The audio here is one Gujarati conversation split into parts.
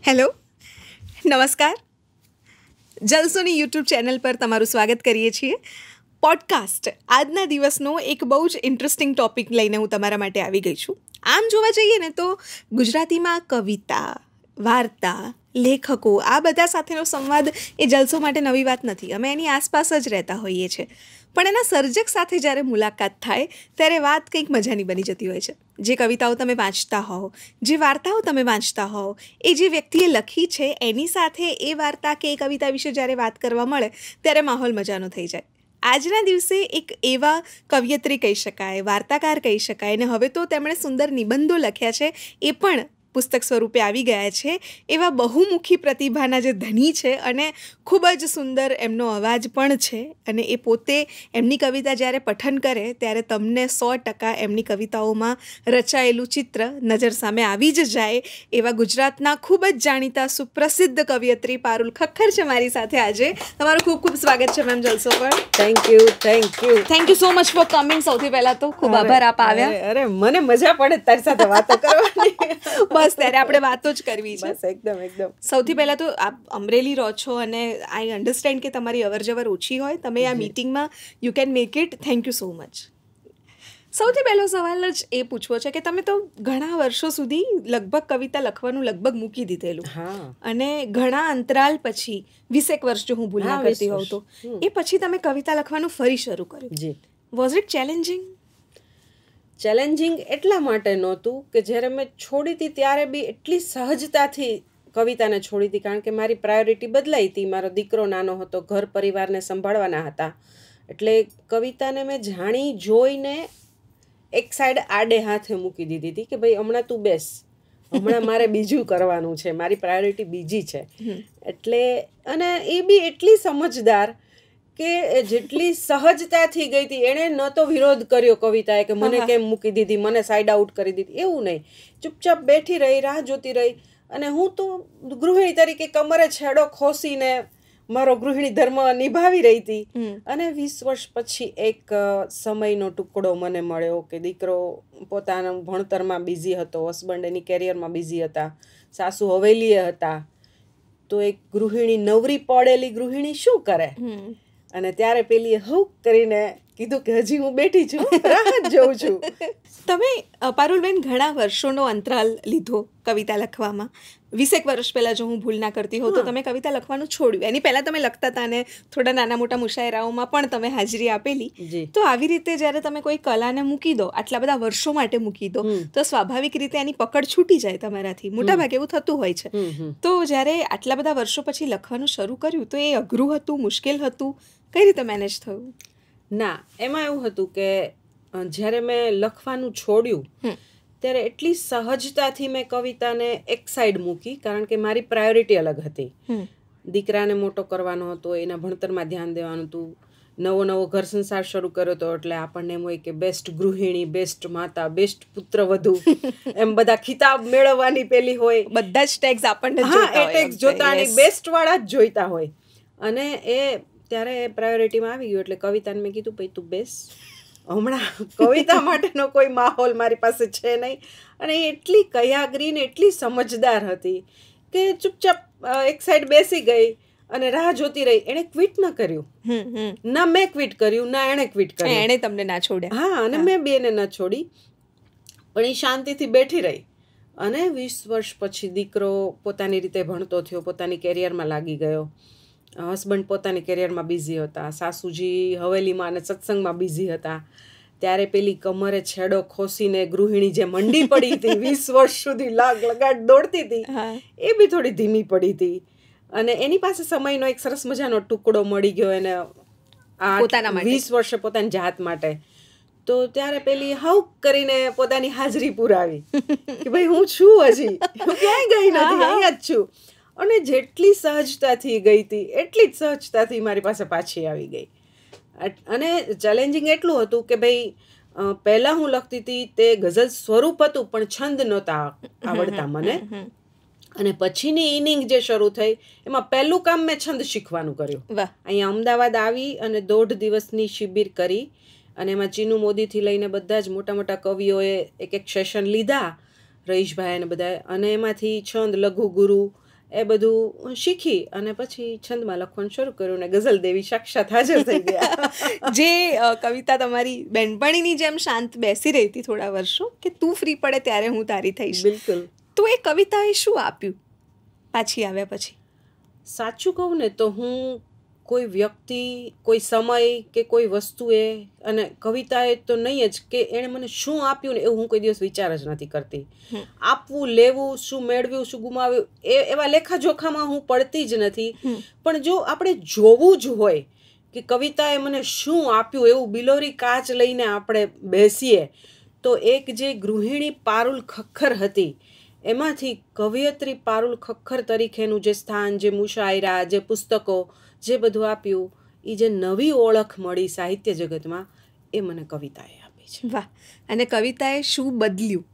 હેલો, નમસ્કાર. જલસોની યુટ્યુબ ચેનલ પર તમારું સ્વાગત કરીએ છીએ. પોડકાસ્ટ આજના દિવસનો એક બહુ જ ઇન્ટરેસ્ટિંગ ટૉપિક લઈને હું તમારા માટે આવી ગઈ છું. આમ જોવા જઈએ ને તો ગુજરાતીમાં કવિતા, વાર્તા, લેખકો આ બધા સાથેનો સંવાદ એ જલસો માટે નવી વાત નથી. અમે એની આસપાસ જ રહેતા હોઈએ છીએ. પણ એના સર્જક સાથે જ્યારે મુલાકાત થાય ત્યારે વાત કંઈક મજાની બની જતી હોય છે. જે કવિતાઓ તમે વાંચતા હોવ, જે વાર્તાઓ તમે વાંચતા હોવ, એ જે વ્યક્તિએ લખી છે એની સાથે એ વાર્તા કે એ કવિતા વિશે જ્યારે વાત કરવા મળે ત્યારે માહોલ મજાનો થઈ જાય. આજના દિવસે એક એવા કવિયત્રી કહી શકાય, વાર્તાકાર કહી શકાય, અને હવે તો તેમણે સુંદર નિબંધો લખ્યા છે એ પણ પુસ્તક સ્વરૂપે આવી ગયા છે. એવા બહુમુખી પ્રતિભાના જે ધની છે અને ખૂબ જ સુંદર એમનો અવાજ પણ છે, અને એ પોતે એમની કવિતા જ્યારે પઠન કરે ત્યારે તમને 100% એમની કવિતાઓમાં રચાયેલું ચિત્ર નજર સામે આવી જ જાય. એવા ગુજરાતના ખૂબ જ જાણીતા સુપ્રસિદ્ધ કવિયત્રી પારુલ ખખ્ખર છે મારી સાથે આજે. તમારું ખૂબ ખૂબ સ્વાગત છે મેમ જલસો પર. Thank you so much for coming. સૌથી પહેલાં તો ખૂબ આભાર આપ આવ્યા. અરે મને મજા પડે તારી સાથે વાતો કરવાની. બસ ત્યારે આપણે વાતો જ કરવી છે. બસ એકદમ. સૌથી પહેલાં તો આપ અમરેલી રહો છો અને આઈ અન્ડરસ્ટેન્ડ કે તમારી અવરજવર ઓછી હોય, તમે આ મીટિંગમાં you can make it. Thank you so much. સૌથી પહેલો સવાલ જ એ પૂછવો છે કે તમે તો ઘણા વર્ષો સુધી લગભગ કવિતા લખવાનું લગભગ મૂકી દીધેલું, અને ઘણા અંતરાલ પછી 20 વર્ષ જો હું ભૂલ ના કરતી હોઉં તો એ પછી તમે કવિતા લખવાનું ફરી શરૂ કર્યું. વોઝ ઇટ ચેલેન્જિંગ એટલા માટે નહોતું કે જ્યારે મેં છોડી હતી ત્યારે બી એટલી સહજતાથી કવિતાને છોડી હતી, કારણ કે મારી પ્રાયોરિટી બદલાઈ હતી. મારો દીકરો નાનો હતો, ઘર પરિવારને સંભાળવાના હતા, એટલે કવિતાને મેં જાણી જોઈને એક સાઈડ આડે હાથે મૂકી દીધી હતી કે ભાઈ હમણાં તું બેસ, હમણાં મારે બીજું કરવાનું છે, મારી પ્રાયોરિટી બીજી છે. એટલે અને એ બી એટલી સમજદાર કે જેટલી સહજતાથી ગઈ હતી, એણે ન તો વિરોધ કર્યો કવિતાએ કે મને કેમ મૂકી દીધી, મને સાઈડ આઉટ કરી દીધી, એવું નહીં. ચૂપચાપ બેઠી રહી, રાહ જોતી રહી. અને હું તો ગૃહિણી તરીકે કમરે છેડો ખોસીને મારો ગૃહિણી ધર્મ નિભાવી રહી હતી. અને 20 વર્ષ પછી એક સમયનો ટુકડો મને મળ્યો કે દીકરો પોતાના ભણતરમાં બિઝી હતો, હસબન્ડ એની કેરિયરમાં બિઝી હતા, સાસુ હવેલીએ હતા. તો એક ગૃહિણી, નવરી પડેલી ગૃહિણી શું કરે? અને ત્યારે પેલી હઉ કરીને કીધું કે હજી હું બેઠી છું, રાહ જ જોઉં છું. તમે પારુલબેન ઘણા વર્ષોનો અંતરાલ લીધો કવિતા લખવામાં. 20 વર્ષ પહેલાં જો હું ભૂલ ના કરતી હોઉં તો તમે કવિતા લખવાનું છોડ્યું. એની પહેલાં તમે લખતા હતા ને થોડા નાના મોટા મુશાયરાઓમાં પણ તમે હાજરી આપેલી. તો આવી રીતે જ્યારે તમે કોઈ કલાને મૂકી દો, આટલા બધા વર્ષો માટે મૂકી દો, તો સ્વાભાવિક રીતે એની પકડ છૂટી જાય તમારાથી. મોટાભાગે એવું થતું હોય છે. તો જ્યારે આટલા બધા વર્ષો પછી લખવાનું શરૂ કર્યું તો એ અઘરું હતું, મુશ્કેલ હતું, કઈ રીતે મેનેજ થયું? ના, એમાં એવું હતું કે જ્યારે મેં લખવાનું છોડ્યું ત્યારે એટલી સહજતાથી મેં કવિતાને એક સાઈડ મૂકી, કારણ કે મારી પ્રાયોરિટી અલગ હતી. દીકરાને મોટો કરવાનો હતો, એના ભણતરમાં ધ્યાન દેવાનું હતું, નવો ઘર સંસાર શરૂ કર્યો હતો, એટલે આપણને એમ હોય કે બેસ્ટ ગૃહિણી, બેસ્ટ માતા, બેસ્ટ પુત્રવધુ, એમ બધા ખિતાબ મેળવવાની પેલી હોય. બધા જ ટેગ્સ આપણને જોતા બેસ્ટ વાળા જ જોઈતા હોય. અને એ ત્યારે પ્રાયોરિટીમાં આવી ગયું એટલે કવિતાને મેં કીધું ભાઈ તું બેસ, હમણાં કવિતા માટેનો કોઈ માહોલ મારી પાસે છે નહીં. અને એ એટલી કયાગ્રી ને એટલી સમજદાર હતી કે ચૂપચાપ એક સાઈડ બેસી ગઈ અને રાહ જોતી રહી. એણે ક્વિટ ન કર્યું, ના મેં ક્વિટ કર્યું, ના એણે ક્વિટ કર્યું. એણે તમને ના છોડ્યા. હા, અને મેં બેને ન છોડી, પણ એ શાંતિથી બેઠી રહી. અને 20 વર્ષ પછી દીકરો પોતાની રીતે ભણતો થયો, પોતાની કેરિયરમાં લાગી ગયો, હસબન્ડ પોતાની કેરિયરમાં બિઝી હતા, સાસુજી હવેલીમાં અને સત્સંગમાં બિઝી હતા. ત્યારે પેલી કમરે છેડો ખોસીને ગૃહિણી જે મંડી પડી હતી, 20 વર્ષ સુધી લગાડ દોડતી હતી, એ બી થોડી ધીમી પડી હતી. અને એની પાસે સમયનો એક સરસ મજાનો ટુકડો મળી ગયો એને 20 વર્ષે પોતાની જાત માટે. તો ત્યારે પેલી હાઉ કરીને પોતાની હાજરી પુરાવી કે ભાઈ હું છું, હજી હું ક્યાંય ગઈ નથી, અહીંયા જ છું. અને જેટલી સહજતાથી ગઈ હતી એટલી જ સહજતાથી મારી પાસે પાછી આવી ગઈ. અને ચેલેન્જિંગ એટલું હતું કે ભાઈ પહેલાં હું લખતી હતી તે ગઝલ સ્વરૂપ હતું, પણ છંદ નહોતા આવડતા મને. અને પછીની ઇનિંગ જે શરૂ થઈ એમાં પહેલું કામ મેં છંદ શીખવાનું કર્યું. અહીંયા અમદાવાદ આવી અને 1.5 દિવસની શિબિર કરી, અને એમાં ચીનુ મોદીથી લઈને બધા જ મોટા મોટા કવિઓએ એક સેશન લીધા, રહીશભાઈ અને બધાએ. અને એમાંથી છંદ, લઘુ ગુરુ, એ બધું શીખી અને પછી છંદમાં લખવાનું શરૂ કર્યું ને ગઝલ દેવી સાક્ષાત હાજર થઈ ગયા. જે કવિતા તમારી બેનપણીની જેમ શાંત બેસી રહી હતી થોડા વર્ષો, કે તું ફ્રી પડે ત્યારે હું તારી થઈશ, બિલકુલ. તો એ કવિતાએ શું આપ્યું પાછી આવ્યા પછી? સાચું કહું ને તો હું કોઈ વ્યક્તિ, કોઈ સમય કે કોઈ વસ્તુએ, અને કવિતાએ તો નહીં જ, કે એણે મને શું આપ્યું ને એવું હું કોઈ દિવસ વિચાર જ નથી કરતી. આપવું, લેવું, શું મેળવ્યું, શું ગુમાવ્યું, એવા લેખાજોખામાં હું પડતી જ નથી. પણ જો આપણે જોવું જ હોય કે કવિતાએ મને શું આપ્યું, એવું બિલોરી કાચ લઈને આપણે બેસીએ તો એક જે ગૃહિણી પારુલ ખખ્ખર હતી, એમાંથી કવિયત્રી પારુલ ખખ્ખર તરીકેનું જે સ્થાન, જે મુશાયરા, જે પુસ્તકો, જે બધું આપ્યું, એ જે નવી ઓળખ મળી સાહિત્ય જગતમાં, એ મને કવિતાએ આપી છે. વાહ. અને કવિતાએ શું બદલ્યું?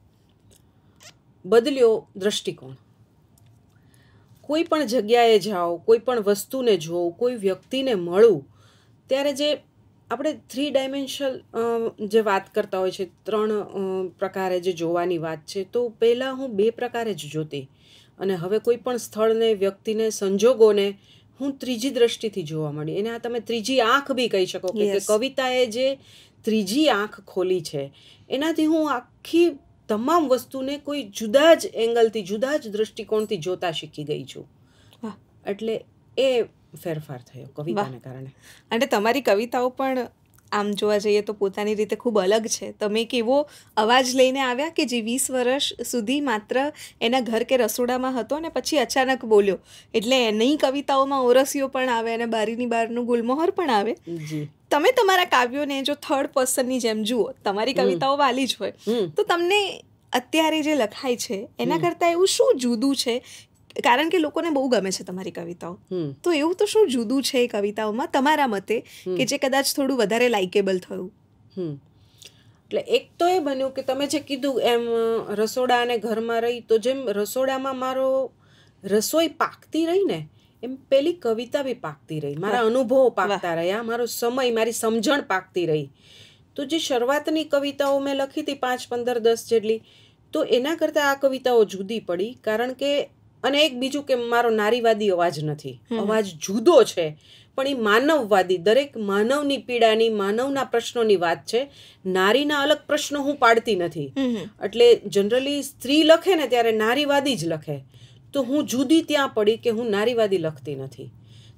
બદલ્યો દ્રષ્ટિકોણ. કોઈ પણ જગ્યાએ જાઓ, કોઈ પણ વસ્તુને જોઉં, કોઈ વ્યક્તિને મળું, ત્યારે જે આપણે 3 ડાયમેન્શનલ જે વાત કરતા હોય છે, 3 પ્રકારે જે જોવાની વાત છે, તો પહેલાં હું 2 પ્રકારે જ જોતી, અને હવે કોઈ પણ સ્થળને, વ્યક્તિને, સંજોગોને હું ત્રીજી દ્રષ્ટિથી જોવા મળી. એને આ તમે ત્રીજી આંખ બી કહી શકો કે કવિતાએ જે ત્રીજી આંખ ખોલી છે, એનાથી હું આખી તમામ વસ્તુને કોઈ જુદા જ એંગલથી, જુદા જ દ્રષ્ટિકોણથી જોતા શીખી ગઈ છું. એટલે એ ફેરફાર થયો કવિતાને કારણે. અને તમારી કવિતાઓ પણ આમ જોવા જઈએ તો પોતાની રીતે ખૂબ અલગ છે. તમે એક એવો અવાજ લઈને આવ્યા કે જે 20 વર્ષ સુધી માત્ર એના ઘર કે રસોડામાં હતો ને પછી અચાનક બોલ્યો, એટલે એની કવિતાઓમાં ઓરસિયો પણ આવે અને બારીની બહારનું ગુલમોહર પણ આવે. તમે તમારા કાવ્યોને જો થર્ડ પર્સનની જેમ જુઓ, તમારી કવિતાઓ વાલી જ હોય, તો તમને અત્યારે જે લખાય છે એના કરતાં એવું શું જુદું છે? કારણ કે લોકોને બહુ ગમે છે તમારી કવિતાઓ, તો એવું તો શું જુદું છે એ કવિતાઓમાં તમારા મતે કે જે કદાચ થોડું વધારે લાઇકેબલ થયું? એટલે એક તો એ બન્યું કે તમે જે કીધું એમ રસોડા અને ઘરમાં રહી, તો જેમ રસોડામાં મારો રસોઈ પાકતી રહી ને, એમ પેલી કવિતા બી પાકતી રહી, મારા અનુભવો પાકતા રહ્યા, મારો સમય, મારી સમજણ પાકતી રહી. તો જે શરૂઆતની કવિતાઓ મેં લખી હતી 5, 15, 10 જેટલી, તો એના કરતાં આ કવિતાઓ જુદી પડી. કારણ કે અને એક બીજું કે મારો નારીવાદી અવાજ નથી, અવાજ જુદો છે, પણ એ માનવવાદી, દરેક માનવની પીડાની, માનવના પ્રશ્નોની વાત છે. નારીના અલગ પ્રશ્નો હું પાડતી નથી. એટલે જનરલી સ્ત્રી લખે ને ત્યારે નારીવાદી જ લખે, તો હું જુદી ત્યાં પડી કે હું નારીવાદી લખતી નથી.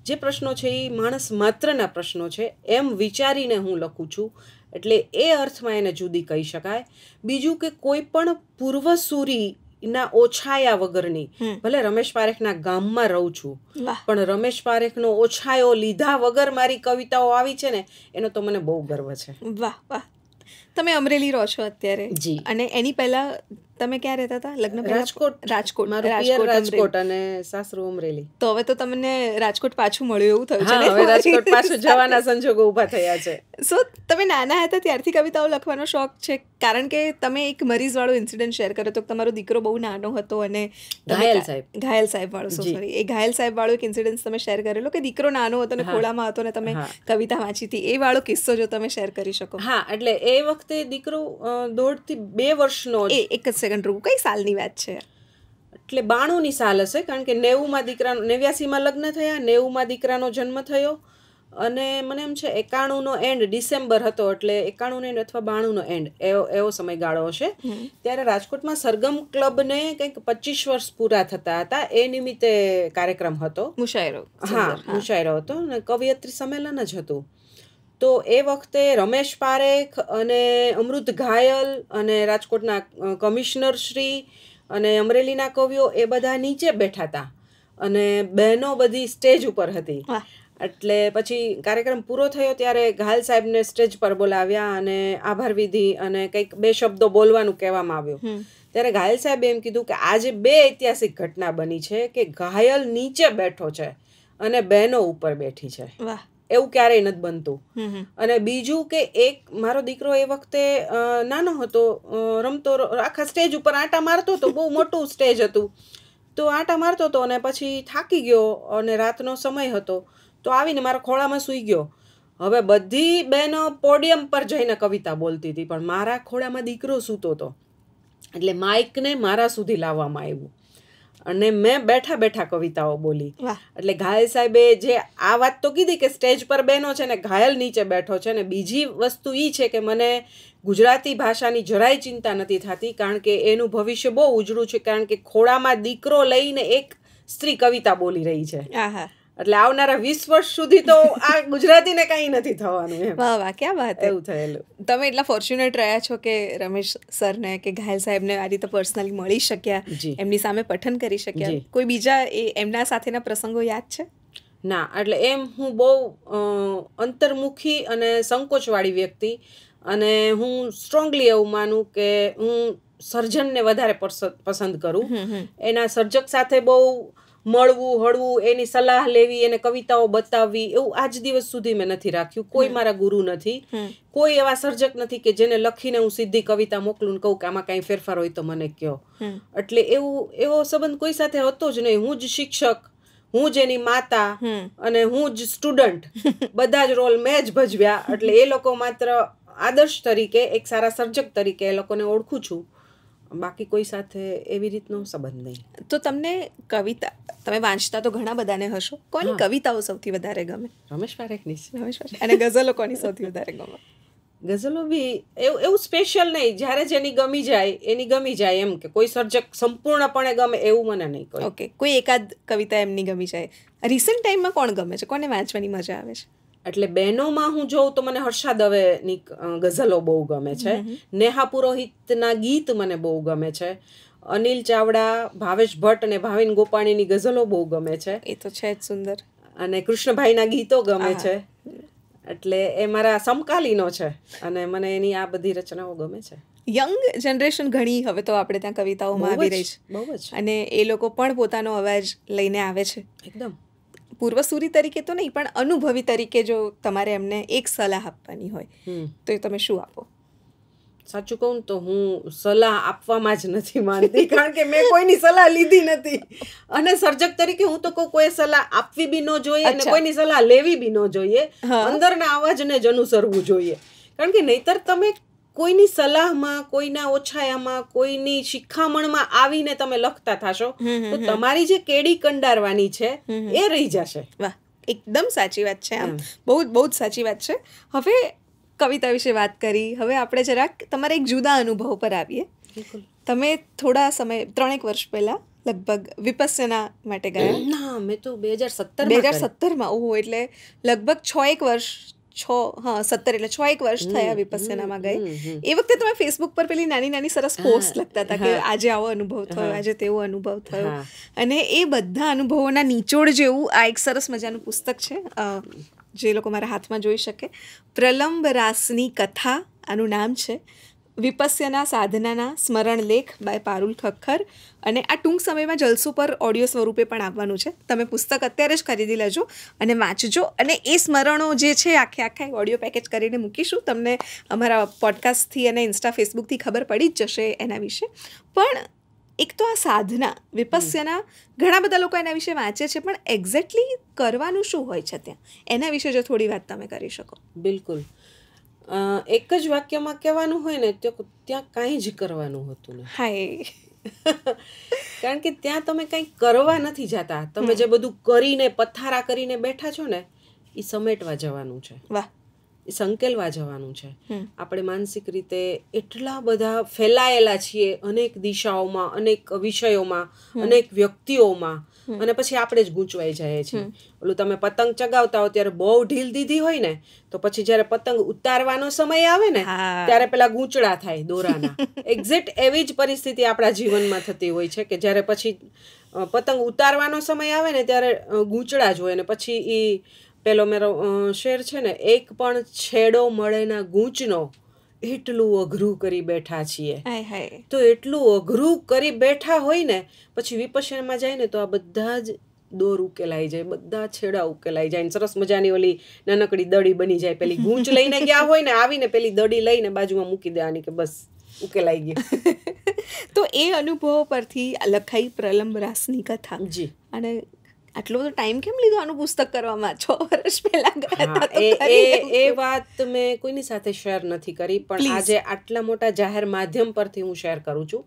જે પ્રશ્નો છે એ માણસ માત્રના પ્રશ્નો છે એમ વિચારીને હું લખું છું. એટલે એ અર્થમાં એને જુદી કહી શકાય. બીજું કે કોઈ પણ પૂર્વસૂરી ના ઓછાયા વગરની, ભલે રમેશ પારેખના ગામમાં રહું છું, પણ રમેશ પારેખનો ઓછાયો લીધા વગર મારી કવિતાઓ આવી છે ને, એનો તો મને બહુ ગર્વ છે. વાહ વાહ. તમે અમરેલી રહો છો અત્યારે? જી. અને એની પહેલા તમે ક્યાં રહેતા હતા લગ્ન પહેલા? રાજકોટ. રાજકોટ અને સાસરું અમરેલી. તો હવે તો તમને રાજકોટ પાછું મળ્યું એવું થયું છે ને? હવે રાજકોટ પાછું જવાના સંજોગો ઊભા થયા છે. સો તમે નાના હતા ત્યારથી કવિતાઓ લખવાનો શોખ છે? કારણ કે તમે એક મરીઝવાળો ઇન્સિડન્ટ શેર કર્યો હતો, તમારો દીકરો બહુ નાનો હતો અને ઘાયલ સાહેબ વાળો, સોરી, એ ઘાયલ સાહેબ વાળો એક ઇન્સિડન્ટ તમે શેર કરેલો કે દીકરો નાનો હતો ને ખોળામાં હતો ને તમે કવિતા વાંચી હતી, એ વાળો કિસ્સો જો તમે શેર કરી શકો. હા, એટલે એ વખતે દીકરો 1.5 થી 2 વર્ષનો. એક જ સેકન્ડ રૂક, કઈ સાલની વાત છે? એટલે 92ની સાલ હશે, કારણ કે 90માં દીકરાનો, 89માં લગ્ન થયા, 90માં દીકરાનો જન્મ થયો, અને મને એમ છે 91નો એન્ડ ડિસેમ્બર હતો, એટલે 91નો એન્ડ અથવા 92નો એન્ડ, એવો સમયગાળો હશે. ત્યારે રાજકોટમાં સરગમ ક્લબને કંઈક 25 વર્ષ પૂરા થતા હતા, એ નિમિત્તે કાર્યક્રમ હતો, મુશાયરો. હા, મુશાયરો હતો અને કવિયત્રી સંમેલન જ હતું. તો એ વખતે રમેશ પારેખ અને અમૃત ઘાયલ અને રાજકોટના કમિશનર શ્રી અને અમરેલીના કવિઓ એ બધા નીચે બેઠા હતા અને બહેનો બધી સ્ટેજ ઉપર હતી. એટલે પછી કાર્યક્રમ પૂરો થયો ત્યારે ઘાયલ સાહેબને સ્ટેજ પર બોલાવ્યા અને આભાર વિધિ અને કંઈક 2 શબ્દો બોલવાનું કહેવામાં આવ્યું. ત્યારે ઘાયલ સાહેબે એમ કીધું કે આજે 2 ઐતિહાસિક ઘટના બની છે કે ઘાયલ નીચે બેઠો છે અને બહેનો ઉપર બેઠી છે. એવું ક્યારેય નથી બનતું. અને બીજું કે એક મારો દીકરો એ વખતે નાનો હતો, રમતો આખા સ્ટેજ ઉપર આંટા મારતો હતો, બહુ મોટું સ્ટેજ હતું, તો આંટા મારતો હતો અને પછી થાકી ગયો અને રાતનો સમય હતો, તો આવીને મારા ખોળામાં સૂઈ ગયો. હવે બધી બહેનો પોડિયમ પર જઈને કવિતા બોલતી હતી, પણ મારા ખોળામાં દીકરો સૂતો હતો, એટલે માઇકને મારા સુધી લાવવામાં આવ્યું અને મેં બેઠા બેઠા કવિતાઓ બોલી. વાહ. એટલે ઘાયલ સાહેબે જે આ વાત તો કીધી કે સ્ટેજ પર બેનો છે ને ઘાયલ નીચે બેઠો છે, ને બીજી વસ્તુ એ છે કે મને ગુજરાતી ભાષાની જરાય ચિંતા નથી થતી, કારણ કે એનું ભવિષ્ય બહુ ઉજળું છે, કારણ કે ખોળામાં દીકરો લઈને એક સ્ત્રી કવિતા બોલી રહી છે. આહા, એટલે આવનારા 20 વર્ષ સુધી તો આ ગુજરાતીને કંઈ નથી થવાનું એમ. વાહ વાહ, ક્યાં વાત હે. એવું થયેલું. તમે એટલા ફોર્ચ્યુનેટ રહ્યા છો કે રમેશ સરને કે ઘાયલ સાહેબને આ રીતે પર્સનલી મળી શક્યા, જી. એમની સામે પઠન કરી શક્યા. જી. કોઈ બીજા એમના સાથેના પ્રસંગો યાદ છે? ના, એટલે એમ હું બહુ અંતર્મુખી અને સંકોચવાળી વ્યક્તિ, અને હું સ્ટ્રોંગલી એવું માનું કે હું સર્જનને વધારે પસંદ કરું. એના સર્જક સાથે બહુ મળવું, હળવું, એની સલાહ લેવી, એને કવિતાઓ બતાવવી, એવું આજ દિવસ સુધી મેં નથી રાખ્યું. કોઈ મારા ગુરુ નથી, કોઈ એવા સર્જક નથી કે જેને લખીને હું સીધી કવિતા મોકલું ને કહું કે આમાં કાંઈ ફેરફાર હોય તો મને કહો. એટલે એવો સંબંધ કોઈ સાથે હતો જ નહીં. હું જ શિક્ષક, હું જ એની માતા અને હું જ સ્ટુડન્ટ, બધા જ રોલ મેં જ ભજવ્યા. એટલે એ લોકો માત્ર આદર્શ તરીકે, એક સારા સર્જક તરીકે એ લોકોને ઓળખું છું, બાકી કોઈ સાથે એવી રીતનો સંબંધ નહીં. તો તમને કવિતા, તમે વાંચતા તો ઘણા બધાને હશો, કોની કવિતાઓ સૌથી વધારે ગમે? રમેશ પારેખની. રમેશ પારેખ. અને ગઝલો કોની સૌથી વધારે ગમે? ગઝલો બી એવું સ્પેશિયલ નહીં, જ્યારે જેની ગમી જાય એની ગમી જાય, એમ કે કોઈ સર્જક સંપૂર્ણપણે ગમે એવું મને નહીં. કોઈ ઓકે, કોઈ એકાદ કવિતા એમની ગમી જાય. રિસેન્ટ ટાઈમમાં કોણ ગમે છે, કોને વાંચવાની મજા આવે છે? એટલે બહેનોમાં હું જોઉં તો મને હર્ષા દવેની ગઝલો બહુ ગમે છે. નેહા પુરોહિતના ગીત મને બહુ ગમે છે. અનિલ ચાવડા, ભાવેશ ભટ્ટ અને ભાવિન ગોપાણીની ગઝલો બહુ ગમે છે. એ તો છે જ સુંદર. અને કૃષ્ણભાઈના ગીતો ગમે છે. એટલે એ મારા સમકાલીનો છે અને મને એની આ બધી રચનાઓ ગમે છે. યંગ જનરેશન ઘણી હવે તો આપણે ત્યાં કવિતાઓમાં આવી રહી છે, બહુ જ. અને એ લોકો પણ પોતાનો અવાજ લઈને આવે છે. એકદમ પૂર્વસૂરી તરીકે તો નહીં, પણ અનુભવી તરીકે જો તમારે એમને એક સલાહ આપવાની હોય તો એ તમે શું આપો? સાચું કહું તો હું સલાહ આપવામાં જ નથી માનતી, કારણ કે મેં કોઈની સલાહ લીધી નથી. અને સર્જક તરીકે હું તો કહું, કોઈ સલાહ આપવી બી ન જોઈએ અને કોઈની સલાહ લેવી બી ન જોઈએ. અંદરના અવાજને જ અનુસરવું જોઈએ, કારણ કે નહીતર તમે કોઈની સલાહમાં, કોઈના ઓછાયામાં, કોઈની શિખામણમાં આવીને તમે લખતા થશો તો તમારી જે કેડી કંડારવાની છે એ રહી જશે. વાહ, એકદમ સાચી વાત છે. આમ બહુ જ સાચી વાત છે. હવે કવિતા વિશે વાત કરી, હવે આપણે જરાક તમારા એક જુદા અનુભવ પર આવીએ. તમે થોડા સમય 3 વર્ષ પહેલા લગભગ વિપસ્યના માટે ગયા. ના, મેં તો 2017 ઓહો, એટલે લગભગ 6 વર્ષ 6 વર્ષ થયા વિપસ્યનામાં ગઈ. એ વખતે તમે ફેસબુક પર પેલી નાની નાની સરસ પોસ્ટ લખતા હતા કે આજે આવો અનુભવ થયો, આજે તેવો અનુભવ થયો, અને એ બધા અનુભવોના નિચોડ જેવું આ એક સરસ મજાનું પુસ્તક છે, જે લોકો મારા હાથમાં જોઈ શકે. પ્રલંબ રાસની કથા આનું નામ છે. વિપસ્યના સાધનાના સ્મરણ લેખ બાય પારુલ ખખ્ખર. અને આ ટૂંક સમયમાં જલસો પર ઓડિયો સ્વરૂપે પણ આવવાનું છે. તમે પુસ્તક અત્યારે જ ખરીદી લેજો અને વાંચજો, અને એ સ્મરણો જે છે આખા ઓડિયો પેકેજ કરીને મૂકીશું. તમને અમારા પોડકાસ્ટથી અને ઇન્સ્ટા ફેસબુકથી ખબર પડી જ જશે એના વિશે. પણ એક તો આ સાધના વિપસ્યના, ઘણા બધા લોકો એના વિશે વાંચે છે, પણ એક્ઝેક્ટલી કરવાનું શું હોય છે ત્યાં, એના વિશે જો થોડી વાત તમે કરી શકો. બિલકુલ. એક જ વાક્યમાં કહેવાનું હોય ને તો ત્યાં કાંઈ જ કરવાનું હોતું નથી. હાય. કારણ કે ત્યાં તમે કંઈ કરવા નથી જતા. તમે જે બધું કરીને પથારા કરીને બેઠા છો ને, એ સમેટવા જવાનું છે. વાહ. એ સંકેલવા જવાનું છે. આપણે માનસિક રીતે એટલા બધા ફેલાયેલા છીએ અનેક દિશાઓમાં, અનેક વિષયોમાં, અનેક વ્યક્તિઓમાં, અને પછી આપણે જ ગૂંચવાઈ જાય છીએ. ઓલું તમે પતંગ ચગાવતા હો ત્યારે બહુ ઢીલ દીધી હોય ને, તો પછી જ્યારે પતંગ ઉતારવાનો સમય આવે ને ત્યારે પેલા ગૂંચડા થાય દોરાના. એક્ઝેક્ટ એવી જ પરિસ્થિતિ આપણા જીવનમાં થતી હોય છે કે જ્યારે પછી પતંગ ઉતારવાનો સમય આવે ને ત્યારે ગૂંચડા જ હોય, ને પછી એ પેલો મેરો શેર છે ને, એક પણ છેડો મળેના ગૂંચનો એટલું અઘરું કરી બેઠા છીએ. તો એટલું અઘરું કરી બેઠા હોય ને, પછી વિપસ્યનામાં જાય ને તો આ બધા જ દોર ઉકેલાઈ જાય, બધા છેડા ઉકેલાઈ જાય, સરસ મજાની ઓલી નાનકડી દડી બની જાય. પેલી ગૂંચ લઈને ગયા હોય ને, આવીને પેલી દડી લઈને બાજુમાં મૂકી દેવાની કે બસ ઉકેલાઈ ગઈ. તો એ અનુભવો પરથી લખાઈ પ્રલંબ રાસની કથા. જી. અને આટલો બધો ટાઈમ કેમ લીધો આનું પુસ્તક કરવામાં? 6 વર્ષ પહેલા ગયા હતા. એ વાત મેં કોઈની સાથે શેર નથી કરી, પણ આજે આટલા મોટા જાહેર માધ્યમ પરથી હું શેર કરું છું.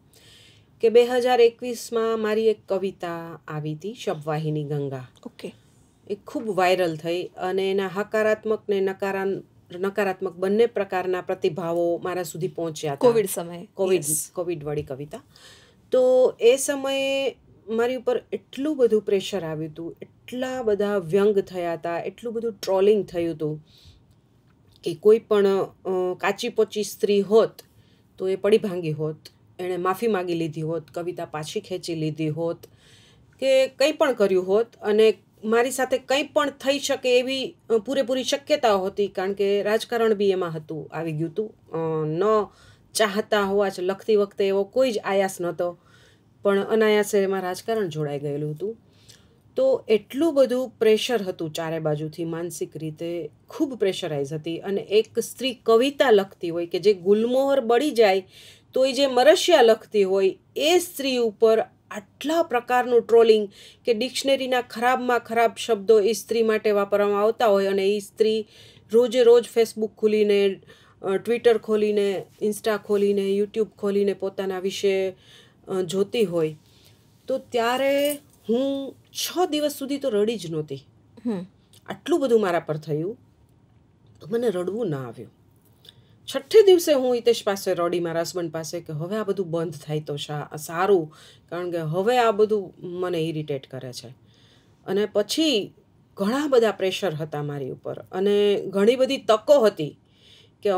કે 2021માં મારી એક કવિતા આવી હતી, શબવાહિની ગંગા. ઓકે. એ ખૂબ વાયરલ થઈ અને એના હકારાત્મક ને નકારાત્મક બંને પ્રકારના પ્રતિભાવો મારા સુધી પહોંચ્યા હતા. કોવિડ સમયે. કોવિડવાળી કવિતા. તો એ સમયે મારી ઉપર એટલું બધું પ્રેશર આવ્યું હતું, એટલા બધા વ્યંગ થયા હતા, એટલું બધું ટ્રોલિંગ થયું હતું કે કોઈ પણ કાચી પોચી સ્ત્રી હોત તો એ પડી ભાંગી હોત, એણે માફી માગી લીધી હોત, કવિતા પાછી ખેંચી લીધી હોત કે કંઈ પણ કર્યું હોત, અને મારી સાથે કંઈ પણ થઈ શકે એવી પૂરેપૂરી શક્યતાઓ હતી, કારણ કે રાજકારણ બી એમાં હતું, આવી ગયું હતું. ન ચાહતા હોવા જ લખતી વખતે એવો કોઈ જ આયાસ નહોતો, પણ અનાયાસે એમાં રાજકારણ જોડાઈ ગયેલું હતું. તો એટલું બધું પ્રેશર હતું ચારે બાજુથી, માનસિક રીતે ખૂબ પ્રેશરાઇઝ હતી. અને એક સ્ત્રી કવિતા લખતી હોય કે જે ગુલમોહર બળી જાય તો એ જે મરશિયા લખતી હોય, એ સ્ત્રી ઉપર આટલા પ્રકારનું ટ્રોલિંગ કે ડિક્શનરીના ખરાબમાં ખરાબ શબ્દો એ સ્ત્રી માટે વાપરવામાં આવતા હોય, અને એ સ્ત્રી રોજે રોજ ફેસબુક ખોલીને, ટ્વિટર ખોલીને, ઇન્સ્ટા ખોલીને, યુટ્યુબ ખોલીને પોતાના વિશે જોતી હોય, તો ત્યારે હું 6 દિવસ સુધી તો રડી જ નહોતી. આટલું બધું મારા પર થયું તો મને રડવું ના આવ્યું. 6 દિવસે હું હિતેશ પાસે રડી, મારા હસબન્ડ પાસે, કે હવે આ બધું બંધ થાય તો સારું, કારણ કે હવે આ બધું મને ઇરિટેટ કરે છે. અને પછી ઘણા બધા પ્રેશર હતા મારી ઉપર, અને ઘણી બધી તકો હતી કે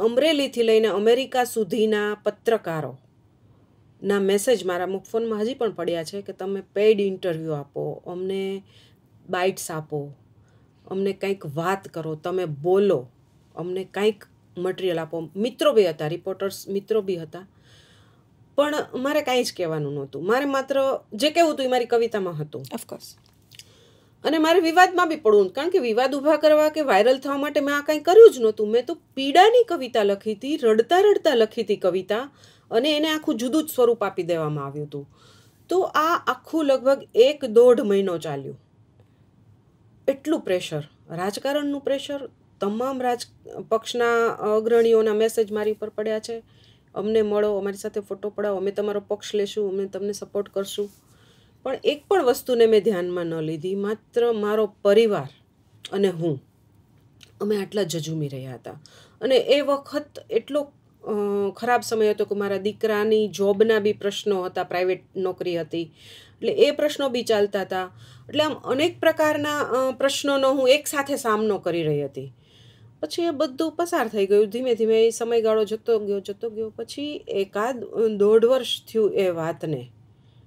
અમરેલીથી લઈને અમેરિકા સુધીના પત્રકારો ના મેસેજ મારા ફોનમાં હજી પણ પડ્યા છે કે તમે પેઇડ ઇન્ટરવ્યૂ આપો, અમને બાઇટ્સ આપો, અમને કંઈક વાત કરો, તમે બોલો, અમને કંઈક મટીરિયલ આપો. મિત્રો બી હતા, રિપોર્ટર્સ મિત્રો બી હતા, પણ મારે કાંઈ જ કહેવાનું નહોતું. મારે માત્ર જે કહેવું હતું એ મારી કવિતામાં હતું. ઓફકોર્સ. અને મારે વિવાદમાં બી પડવું, કારણ કે વિવાદ ઊભા કરવા કે વાયરલ થવા માટે મેં આ કંઈ કર્યું જ નહોતું. મેં તો પીડાની કવિતા લખી હતી, રડતા રડતા લખી હતી કવિતા, અને એને આખું જુદું જ સ્વરૂપ આપી દેવામાં આવ્યું હતું. તો આ આખું લગભગ 1-1.5 મહિનો ચાલ્યું. એટલું પ્રેશર, રાજકારણનું પ્રેશર, તમામ પક્ષના અગ્રણીઓના મેસેજ મારી ઉપર પડ્યા છે, અમને મળો, અમારી સાથે ફોટો પડાવો, અમે તમારો પક્ષ લેશું, અમે તમને સપોર્ટ કરશું. પણ એક પણ વસ્તુને મેં ધ્યાનમાં ન લીધી. માત્ર મારો પરિવાર અને હું, અમે આટલા જજુમી રહ્યા હતા. અને એ વખત એટલો ખરાબ સમય હતો કે મારા દીકરાની જોબના બી પ્રશ્નો હતા, પ્રાઇવેટ નોકરી હતી, એટલે એ પ્રશ્નો બી ચાલતા હતા. એટલે આમ અનેક પ્રકારના પ્રશ્નોનો હું એકસાથે સામનો કરી રહી હતી. પછી એ બધું પસાર થઈ ગયું, ધીમે ધીમે એ સમયગાળો જતો ગયો. પછી 1.5 વર્ષ થયું એ વાતને.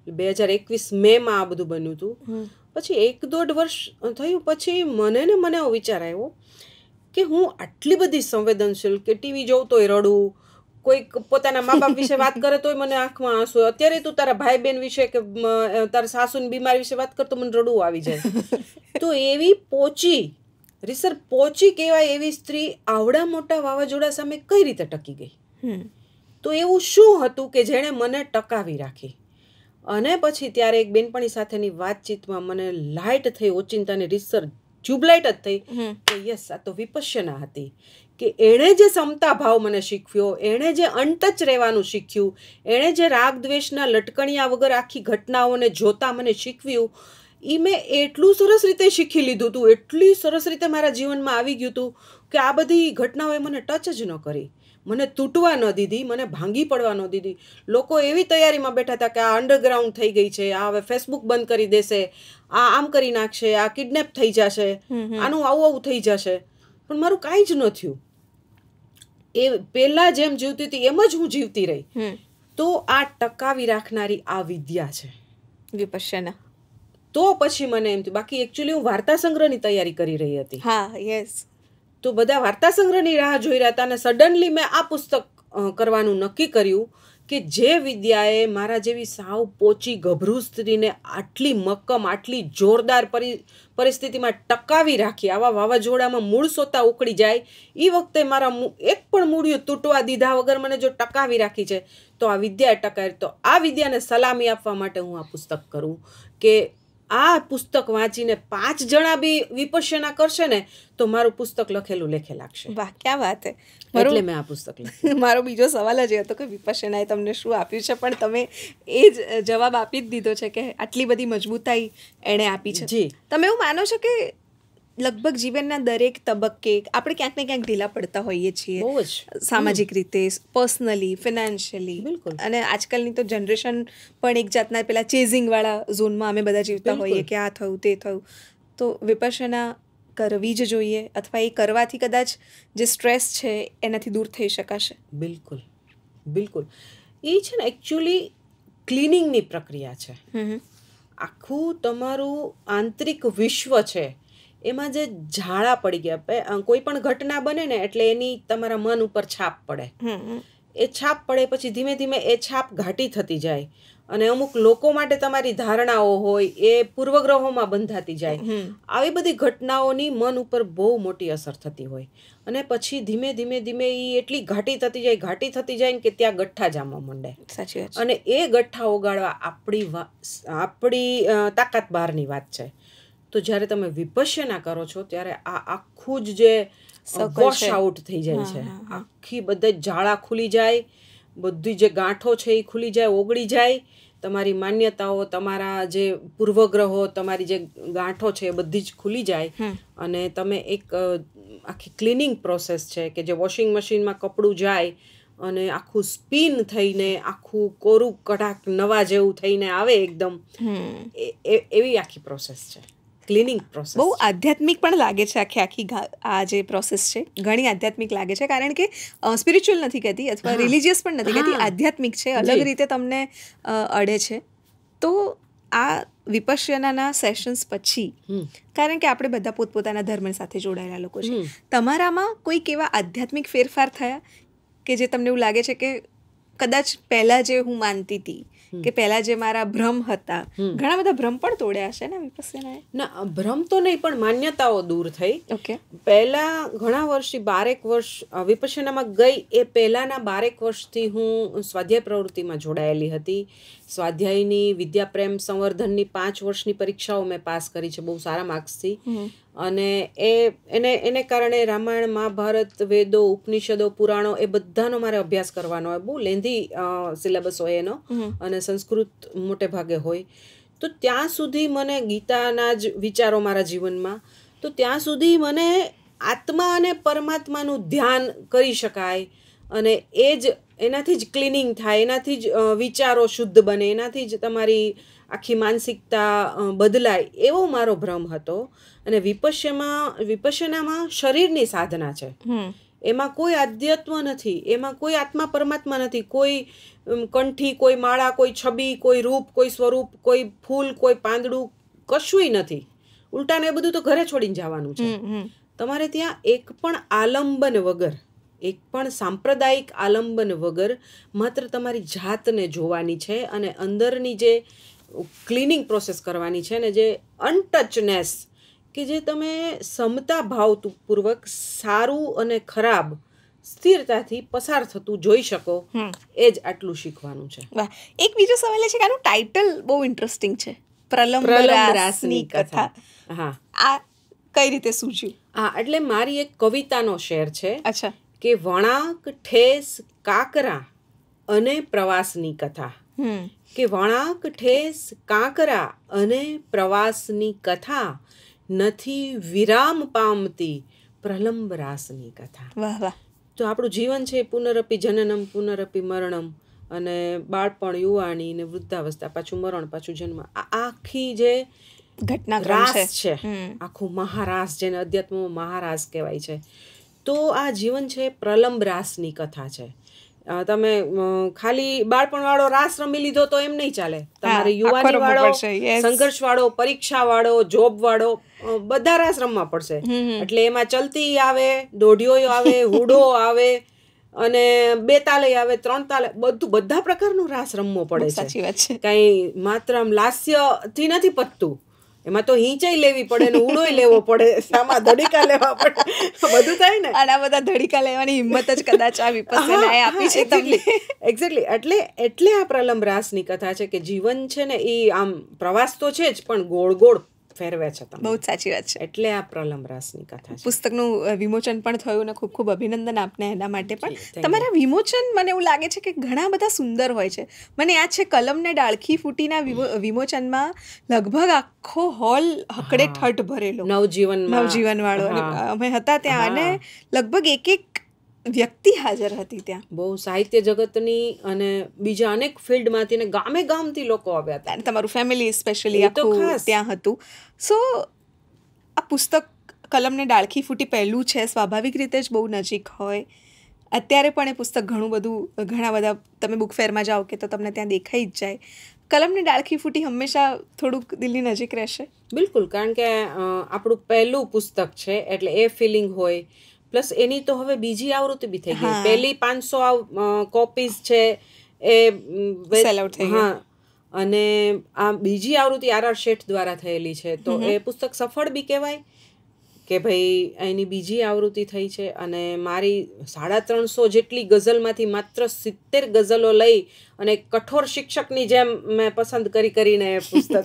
2021 મેમાં આ બધું બન્યું હતું. પછી 1-1.5 વર્ષ થયું પછી મને એવો વિચાર આવ્યો કે હું આટલી બધી સંવેદનશીલ, કે ટીવી જોઉં તોય રડું, કોઈક પોતાના મા બાપ વિશે વાત કરે તોય મને આંખમાં આંસુ, અત્યારે તું તારા ભાઈ બહેન વિશે કે તારા સાસુની બીમારી વિશે વાત કરતો મને રડવું આવી જાય. તો એવી પોચી કહેવાય એવી સ્ત્રી આવડા મોટા વાવાઝોડા સામે કઈ રીતે ટકી ગઈ? તો એવું શું હતું કે જેણે મને ટકાવી રાખી? અને પછી ત્યારે એક બેનપણી સાથેની વાતચીતમાં મને લાઇટ થઈ, ઓચિંતાની રીતસર ટ્યુબલાઇટ જ થઈ કે યસ, આ તો વિપશ્યના હતી. કે એણે જે સમતા ભાવ મને શીખવ્યો, એણે જે અનટચ રહેવાનું શીખ્યું, એણે જે રાગ દ્વેષના લટકણિયા વગર આખી ઘટનાઓને જોતા મને શીખવ્યું, એ મેં એટલું સરસ રીતે શીખી લીધું હતું, એટલી સરસ રીતે મારા જીવનમાં આવી ગયું હતું કે આ બધી ઘટનાઓએ મને ટચ જ ન કરી, મને તૂટવા ન દીધી, મને ભાંગી પડવા ન દીધી. લોકો એવી તૈયારીમાં બેઠા હતા કે આ અંડરગ્રાઉન્ડ થઈ ગઈ છે, આ હવે ફેસબુક બંધ કરી દેશે, આ આમ કરી નાખશે, આ કિડનેપ થઈ જશે, આનું આવું થઈ જશે. પણ મારું કાંઈ જ ન થયું. એ પહેલાં જેમ જીવતી હતી એમ જ હું જીવતી રહી. તો આ ટકાવી રાખનારી આ વિદ્યા છે, વિપશ્યના. તો પછી મને એમ થયું, બાકી એકચ્યુઅલી હું વાર્તા સંગ્રહની તૈયારી કરી રહી હતી. હા, યસ. તો બધા વાર્તા સંગ્રહની રાહ જોઈ રહ્યા હતા, અને સડનલી મેં આ પુસ્તક કરવાનું નક્કી કર્યું કે જે વિદ્યાએ મારા જેવી સાવ પોચી ગભરૂ સ્ત્રીને આટલી મક્કમ, આટલી જોરદાર પરિસ્થિતિમાં ટકાવી રાખી, આવા વાવાઝોડામાં મૂળ સોતા ઉકળી જાય એ વખતે મારા એક પણ મૂળિયું તૂટવા દીધા વગર મને જો ટકાવી રાખી છે, તો આ વિદ્યાએ ટકાવી. તો આ વિદ્યાને સલામી આપવા માટે હું આ પુસ્તક કરું કે આ પુસ્તક વાંચીને 5 જણા બી વિપશ્યના કરશે ને તો મારું પુસ્તક લખેલું લેખે લાગશે. વાહ, ક્યાં વાત હે. એટલે મેં આ પુસ્તક લખ્યું. મારો બીજો સવાલ જ એ હતો કે વિપશ્યનાએ તમને શું આપ્યું છે, પણ તમે એ જ જવાબ આપી જ દીધો છે કે આટલી બધી મજબૂતાઈ એણે આપી છે. જી. તમે એવું માનો છો કે લગભગ જીવનના દરેક તબક્કે આપણે ક્યાંક ને ક્યાંક ઢીલા પડતા હોઈએ છીએ, બહુ જ. સામાજિક રીતે, પર્સનલી, ફિનાન્શિયલી. બિલકુલ. અને આજકાલની તો જનરેશન પણ એક જાતના પેલા ચેઝિંગ વાળા ઝોનમાં અમે બધા જીવતા હોઈએ કે આ થયું તે થયું. તો વિપશ્યના કરવી જ જોઈએ, અથવા એ કરવાથી કદાચ જે સ્ટ્રેસ છે એનાથી દૂર થઈ શકાશે. બિલકુલ બિલકુલ. એ છે ને એકચ્યુઅલી ક્લિનિંગની પ્રક્રિયા છે. આખું તમારું આંતરિક વિશ્વ છે એમાં જે ઝાડા પડી ગયા, કોઈ પણ ઘટના બને ને એટલે એની તમારા મન ઉપર છાપ પડે. એ છાપ પડે પછી ધીમે ધીમે એ છાપ ઘાટી થતી જાય અને અમુક લોકો માટે તમારી ધારણાઓ હોય એ પૂર્વગ્રહોમાં બંધાતી જાય. આવી બધી ઘટનાઓની મન ઉપર બહુ મોટી અસર થતી હોય અને પછી ધીમે ધીમે ધીમે એ એટલી ઘાટી થતી જાય કે ત્યાં ગઠ્ઠા જામવા માંડે. સાચી વાત. અને એ ગઠ્ઠા ઓગાળવા આપણી તાકાત બહારની વાત છે. તો જ્યારે તમે વિપશ્યના કરો છો ત્યારે આ આખું જ જે વોશ આઉટ થઈ જાય છે, આખી બધા ઝાડા ખુલી જાય, બધી જે ગાંઠો છે એ ખુલી જાય, ઓગળી જાય. તમારી માન્યતાઓ, તમારા જે પૂર્વગ્રહો, તમારી જે ગાંઠો છે એ બધી જ ખુલી જાય અને તમે એક આખી ક્લિનિંગ પ્રોસેસ છે કે જે વોશિંગ મશીનમાં કપડું જાય અને આખું સ્પિન થઈને આખું કોરું કડાક નવા જેવું થઈને આવે એકદમ, એવી આખી પ્રોસેસ છે, ક્લિનિંગ પ્રોસેસ. બહુ આધ્યાત્મિક પણ લાગે છે આખી આ જે પ્રોસેસ છે, ઘણી આધ્યાત્મિક લાગે છે, કારણ કે સ્પિરિચ્યુઅલ નથી કહેતી અથવા રિલિજિયસ પણ નથી કહેતી, આધ્યાત્મિક છે, અલગ રીતે તમને અડે છે. તો આ વિપશ્યનાના સેશન્સ પછી, કારણ કે આપણે બધા પોતપોતાના ધર્મ સાથે જોડાયેલા લોકો છે, તમારામાં કોઈક એવા આધ્યાત્મિક ફેરફાર થયા કે જે તમને એવું લાગે છે કે કદાચ પહેલાં જે હું માનતી હતી કે પહેલાં જે મારા ભ્રમ હતા, ઘણા બધા ભ્રમ પણ તોડ્યા છે ને વિપશ્યનાએ? ના, ભ્રમ તો નહીં પણ માન્યતાઓ દૂર થઈ. ઓકે. પહેલાં ઘણા વર્ષથી 12 વર્ષ વિપશ્યનામાં ગઈ એ પહેલાંના 12 વર્ષથી હું સ્વાધ્યાય પ્રવૃત્તિમાં જોડાયેલી હતી. સ્વાધ્યાયની, વિદ્યાપ્રેમ, સંવર્ધનની 5 વર્ષની પરીક્ષાઓ મેં પાસ કરી છે બહુ સારા માર્ક્સથી. અને એને કારણે રામાયણ, મહાભારત, વેદો, ઉપનિષદો, પુરાણો એ બધાનો મારે અભ્યાસ કરવાનો હોય. બહુ લેન્ધી સિલેબસ હોય એનો અને સંસ્કૃત મોટે ભાગે હોય. તો ત્યાં સુધી મને ગીતાના જ વિચારો મારા જીવનમાં, તો ત્યાં સુધી મને આત્મા અને પરમાત્માનું ધ્યાન કરી શકાય અને એનાથી જ ક્લિનિંગ થાય, એનાથી જ વિચારો શુદ્ધ બને, એનાથી જ તમારી આખી માનસિકતા બદલાય, એવો મારો ભ્રમ હતો. અને વિપશ્યનામાં શરીરની સાધના છે, એમાં કોઈ આધ્યાત્મ નથી, એમાં કોઈ આત્મા પરમાત્મા નથી, કોઈ કંઠી, કોઈ માળા, કોઈ છબી, કોઈ રૂપ, કોઈ સ્વરૂપ, કોઈ ફૂલ, કોઈ પાંદડું, કશુંય નથી. ઉલટાને એ બધું તો ઘરે છોડીને જવાનું છે. તમારે ત્યાં એક પણ આલંબન વગર, એક પણ સાંપ્રદાયિક આલંબન વગર માત્ર તમારી જાતને જોવાની છે અને અંદરની જે ક્લિનિંગ પ્રોસેસ કરવાની છે ને, જે અનટચનેસ, કે જે તમે સમતા ભાવપૂર્વક સારું અને ખરાબ સ્થિરતાથી પસાર થતું જોઈ શકો, એ જ આટલું શીખવાનું છે. વાહ. એક બીજો સવાલ એ છે કે આનું ટાઇટલ બહુ ઇન્ટરેસ્ટિંગ છે, પ્રલંબરાસની કથા. હા, આ કઈ રીતે સૂચ્યું? હા, એટલે મારી એક કવિતાનો શેર છે. અચ્છા. કે વણાક, ઠેસ, કાંકરા અને પ્રવાસની કથા. કે વણાક, ઠેસ, કાંકરા અને પ્રવાસની કથા નથી વિરામ પામતી પ્રલંબરાસની કથા. વાહ વાહ. તો આપણું જીવન છે પુનરપી જનનમ પુનરપી મરણમ, અને બાળપણ, યુવાણી ને વૃદ્ધાવસ્થા, પાછું મરણ, પાછું જન્મ, આ આખી જે ઘટના રાસ છે, આખું મહારાસ, જેને અધ્યાત્મમાં મહારાસ કહેવાય છે. તો આ જીવન છે પ્રલંબ રાસની કથા છે. તમે ખાલી બાળપણ વાળો રાસ રમી લીધો તો એમ નહીં ચાલે. તમારે યુવાની વાળો, સંઘર્ષ વાળો, પરીક્ષા વાળો, જોબ વાળો, બધા રાસ રમવા પડશે. એટલે એમાં ચલતી આવે, દોઢિયો આવે, હુડો આવે અને 2 તાલે આવે, 3 તાલે, બધા પ્રકારનો રાસ રમવો પડે છે. સાચી વાત છે. કઈ માત્ર લાસ્યથી નથી પતતું. એમાં તો હિંચાઈ લેવી પડે ને ઉડોય લેવો પડે, સામા ધડીકા લેવા પડે, બધું થાય ને. આના બધા ધડીકા લેવાની હિંમત જ કદાચ આ વિપસ્સનાએ આપી છે તમને. એક્ઝેક્ટલી. એટલે આ પ્રલંબ રાસની કથા છે કે જીવન છે ને એ આમ પ્રવાસ તો છે જ, પણ ગોળ ગોળ ફેરવે છે તમે. બહુ જ સાચી વાત છે. એટલે આ પ્રલંબ રાસની કથા છે. પુસ્તકનું વિમોચન પણ થયું ને ખૂબ ખૂબ અભિનંદન આપને એના માટે. પણ તમારા વિમોચન મને એવું લાગે છે કે ઘણા બધા સુંદર હોય છે. મને યાદ છે કલમને ડાળખી ફૂટીના વિમોચનમાં લગભગ આખો હોલ હકડે ઠઠ ભરેલો, નવજીવન વાળો, અને અમે હતા ત્યાં અને લગભગ એક વ્યક્તિ હાજર હતી ત્યાં. બહુ સાહિત્ય જગતની અને બીજા અનેક ફિલ્ડમાંથી ને ગામે ગામથી લોકો આવ્યા હતા. તમારું ફેમિલી સ્પેશિયલી આખું ત્યાં હતું. સો આ પુસ્તક કલમને ડાળખી ફૂટી પહેલું છે, સ્વાભાવિક રીતે જ બહુ નજીક હોય. અત્યારે પણ એ પુસ્તક ઘણા બધા તમે બુક ફેરમાં જાઓ કે તો તમને ત્યાં દેખાઈ જ જાય. કલમને ડાળખી ફૂટી હંમેશા થોડુંક દિલની નજીક રહેશે. બિલકુલ, કારણ કે આપણું પહેલું પુસ્તક છે એટલે એ ફિલિંગ હોય. પ્લસ એની તો હવે બીજી આવૃત્તિ બી થઈ ગઈ. પહેલી 500 કોપીઝ છે એ સેલ આઉટ થઈ ગઈ. અને આ બીજી આવૃત્તિ RR શેઠ દ્વારા થયેલી છે, તો એ પુસ્તક સફળ બી કહેવાય કે ભાઈ એની બીજી આવૃત્તિ થઈ છે. અને મારી 350 જેટલી ગઝલમાંથી માત્ર 70 ગઝલો લઈ અને કઠોર શિક્ષકની જેમ મેં પસંદ કરીને એ પુસ્તક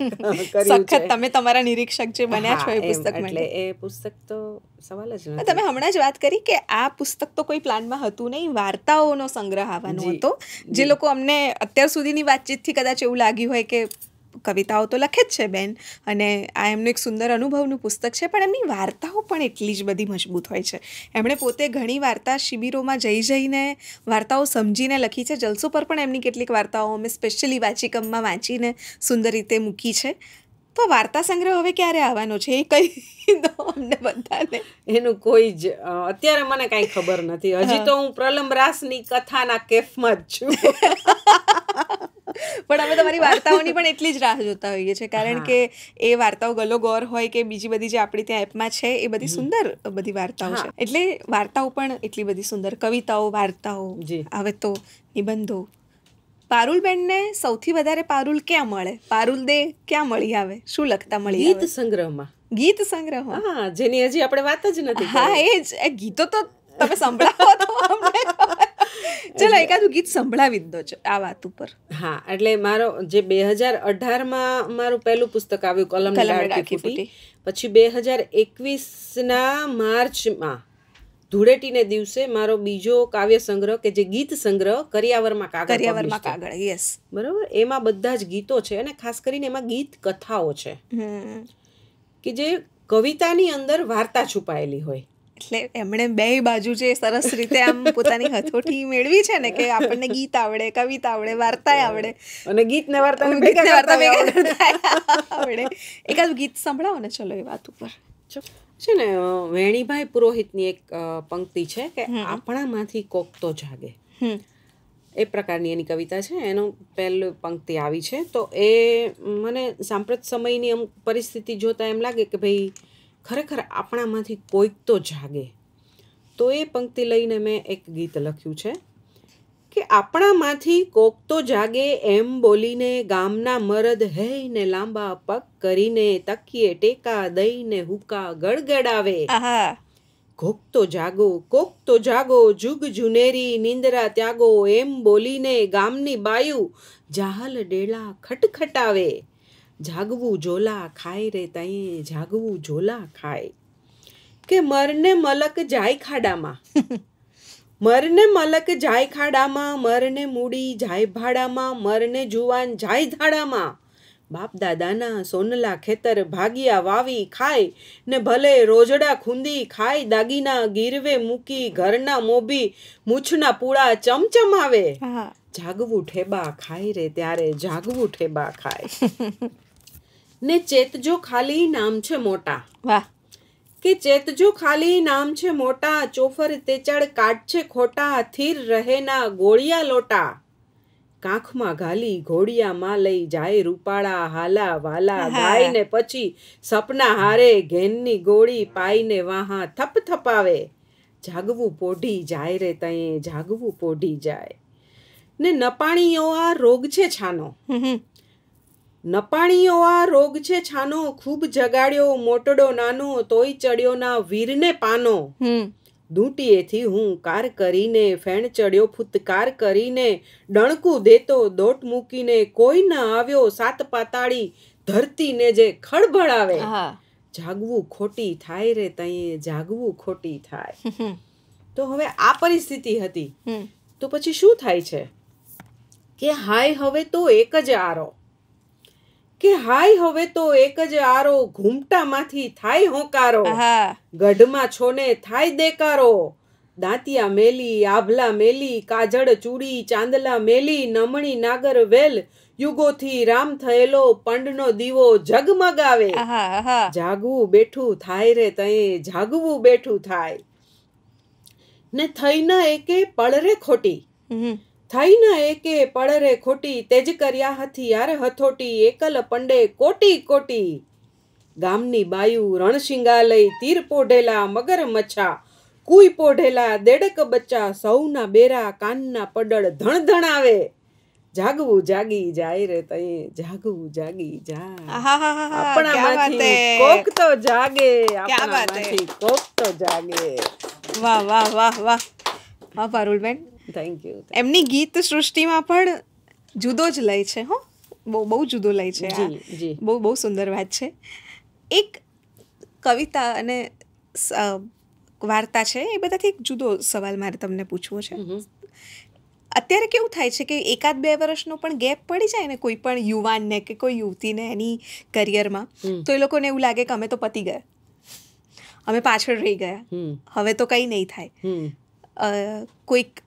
કર્યું છે. તમે તમારા નિરીક્ષક જે બન્યા છો એ પુસ્તક માટે. એટલે એ પુસ્તક તો સવાલ જ નથી. તમે હમણાં જ વાત કરી કે આ પુસ્તક તો કોઈ પ્લાનમાં હતું નહીં, વાર્તાઓનો સંગ્રહ આવવાનો હતો. જે લોકો અમને અત્યાર સુધીની વાતચીતથી કદાચ એવું લાગ્યું હોય કે કવિતાઓ તો લખે જ છે બેન, અને આ એમનું એક સુંદર અનુભવનું પુસ્તક છે, પણ એમની વાર્તાઓ પણ એટલી જ બધી મજબૂત હોય છે. એમણે પોતે ઘણી વાર્તા શિબિરોમાં જઈને વાર્તાઓ સમજીને લખી છે. જલસો પર પણ એમની કેટલીક વાર્તાઓ અમે સ્પેશિયલી વાંચીકમમાં વાંચીને સુંદર રીતે મૂકી છે. તો વાર્તા સંગ્રહ હવે ક્યારે આવવાનો છે એ કહી દો અમને બધાને. એનું કોઈ જ અત્યારે મને કાંઈ ખબર નથી. હજી તો હું પ્રલંબ રાસની કથાના કેફમાં જ છું. પણ અમે તમારી વાર્તાઓની પણ એટલી જ રાહ જોતા હોઈએ છીએ, કારણ કે એ વાર્તાઓ ગલો ગોર હોય કે બીજી બધી જે આપણી ત્યાં એપમાં છે એ બધી સુંદર બધી વાર્તાઓ છે. એટલે વાર્તાઓ પણ એટલી બધી સુંદર, કવિતાઓ, વાર્તાઓ, હવે તો નિબંધો. પારુલબેનને સૌથી વધારે પારુલ ક્યાં મળે? પારુલ દે ક્યાં મળી આવે? શું લખતા મળી આવે? ગીત સંગ્રહમાં. ગીત સંગ્રહમાં? હા, જેની હજી આપણે વાત જ નથી. હા, એ જ ગીતો તો તમે સંભળાવો તો અમને. ચલો એકાદું ગીત સંભળાવી જ દો આ વાત ઉપર. હા, એટલે મારો જે 2018માં મારું પહેલું પુસ્તક આવ્યું કલમને ડાળખી ફૂટી, પછી 2021ના માર્ચમાં ધૂળેટીને દિવસે મારો બીજો કાવ્ય સંગ્રહ કે જે ગીત સંગ્રહ કરિયાવરમાં કાગળ, યસ, બરાબર, એમાં બધા જ ગીતો છે. અને ખાસ કરીને એમાં ગીત કથાઓ છે કે જે કવિતાની અંદર વાર્તા છુપાયેલી હોય. એટલે એમણે બે બાજુ જે સરસ રીતે આમ પોતાની હથોટી મેળવી છે ને, કે આપણને ગીત આવડે, કવિતા આવડે, વાર્તા આવડે, અને ગીત ને વાર્તા આવડે. એકાદું ગીત સંભળાવો ને ચલો એ વાત ઉપર. છે ને વેણીભાઈ પુરોહિતની એક પંક્તિ છે કે આપણામાંથી કોક તો જાગે, એ પ્રકારની એની કવિતા છે. એનું પહેલું પંક્તિ આવી છે. તો એ મને સાંપ્રત સમયની અમુક પરિસ્થિતિ જોતા એમ લાગે કે ભાઈ ખરેખર આપણામાંથી કોઈક તો જાગે. તો એ પંક્તિ લઈને મેં એક ગીત લખ્યું છે કે આપણામાંથી કોક તો જાગે એમ બોલીને ગામના મરદ હૈને લાંબા પગ કરીને તકીએ ટેકા દઈને હુકા ગડગડાવે. કોક તો જાગો, કોક તો જાગો, જુગ જુનેરી નિંદરા ત્યાગો એમ બોલીને ગામની બાયું જાહલ ડેલા ખટખટાવે. જાગવું ઝોલા ખાય રે તઈએ જાગવું ઝોલા ખાય. કે મરને મલક જાય ખાડામાં, મરને મલક જાય ખાડામાં, મરને મૂડી જાય ભાડામાં, મરને જુવાન જાય ધાડામાં. બાપ દાદાના સોનલા ખેતર ભાગિયા વાવી ખાય ને ભલે રોજડા ખૂંદી ખાય. દાગીના ગીરવે મૂકી ઘરના મોભી મૂછના પૂળા ચમચમાવે. જાગવું ઠેબા ખાય રે ત્યારે જાગવું ઠેબા ખાય. ને ચેતજો ખાલી નામ છે મોટા. વાહ. કે ચેતજો ખાલી નામ છે મોટા, ચોફર તેચડ કાઢ છે ખોટા, થીર રહેના ગોળિયા લોટા. કાંખમાં ઘાલી ઘોડિયામાં લઈ જાય રૂપાળા હાલા વાલા, ગાય ને પછી સપના હારે ઘેનની ગોળી પાઈને વાહા થપ થપાવે. જાગવું પોઢી જાય રે તઈએ જાગવું પોઢી જાય. ને નપાણીઓ આ રોગ છે છાનો, નપાણીઓ આ રોગ છે છાનો, ખૂબ જગાડ્યો મોટડો નાનો, તોય ચડ્યો ના વીરને પાનો. દૂંટીએથી હું કાર કરીને, ફેણ ચડ્યો ફૂતકાર કરીને, ડણકું દેતો દોટ મૂકીને, કોઈ ના આવ્યો સાત પાતાળી, ધરતીને જે ખળભળાવે. જાગવું ખોટી થાય રે તઈએ, જાગવું ખોટી થાય. તો હવે આ પરિસ્થિતિ હતી. તો પછી શું થાય છે કે હાય હવે તો એક જ આરો, કે હાય હવે તો એક જ આરો, ઘૂમટામાંથી થાય હોંકારો, ગઢમાં છોને થાય દેકારો. દાંતિયા મેલી, આભલા મેલી, કાજળ ચૂડી, ચાંદલા મેલી, નમણી નાગર વેલ, યુગોથી રામ થયેલો પંડનો દીવો ઝગમગાવે. જાગવું બેઠું થાય રે તઈએ, જાગવું બેઠું થાય. ને થઈ ન એકે પળરે ખોટી, થઈ ન એકે પળરે ખોટી, તેજ કર્યા હથિયાર હથોટી, એકલ પંડે કોટી કોટી. ગામની બાયુ રણશીંગા લઈ, તીર પોઢેલા મગર મચ્છા, કુઈ પોઢેલા દેડક બચ્ચા, સૌના બેરા કાનના પડળ ધણ ધણાવે. જાગવું જાગી જાય રે તઈએ, જાગવું જાગી જાય. આપણામાંથી કોક તો જાગે, આપણામાંથી કોક તો જાગે. વાહ વાહ વાહ વાહ વાહ પારુલબેન, થેન્ક યુ. એમની ગીત સૃષ્ટિમાં પણ જુદો જ લય છે. હો, બહુ જુદો લય છે. બહુ સુંદર વાત છે. એક કવિતા અને વાર્તા છે, એ બધાથી એક જુદો સવાલ મારે તમને પૂછવો છે. અત્યારે કેવું થાય છે કે 1-2 વર્ષનો પણ ગેપ પડી જાય ને કોઈ પણ યુવાનને કે કોઈ યુવતીને એની કરિયરમાં, તો એ લોકોને એવું લાગે કે અમે તો પતી ગયા, અમે પાછળ રહી ગયા, હવે તો કંઈ નહીં થાય. કોઈક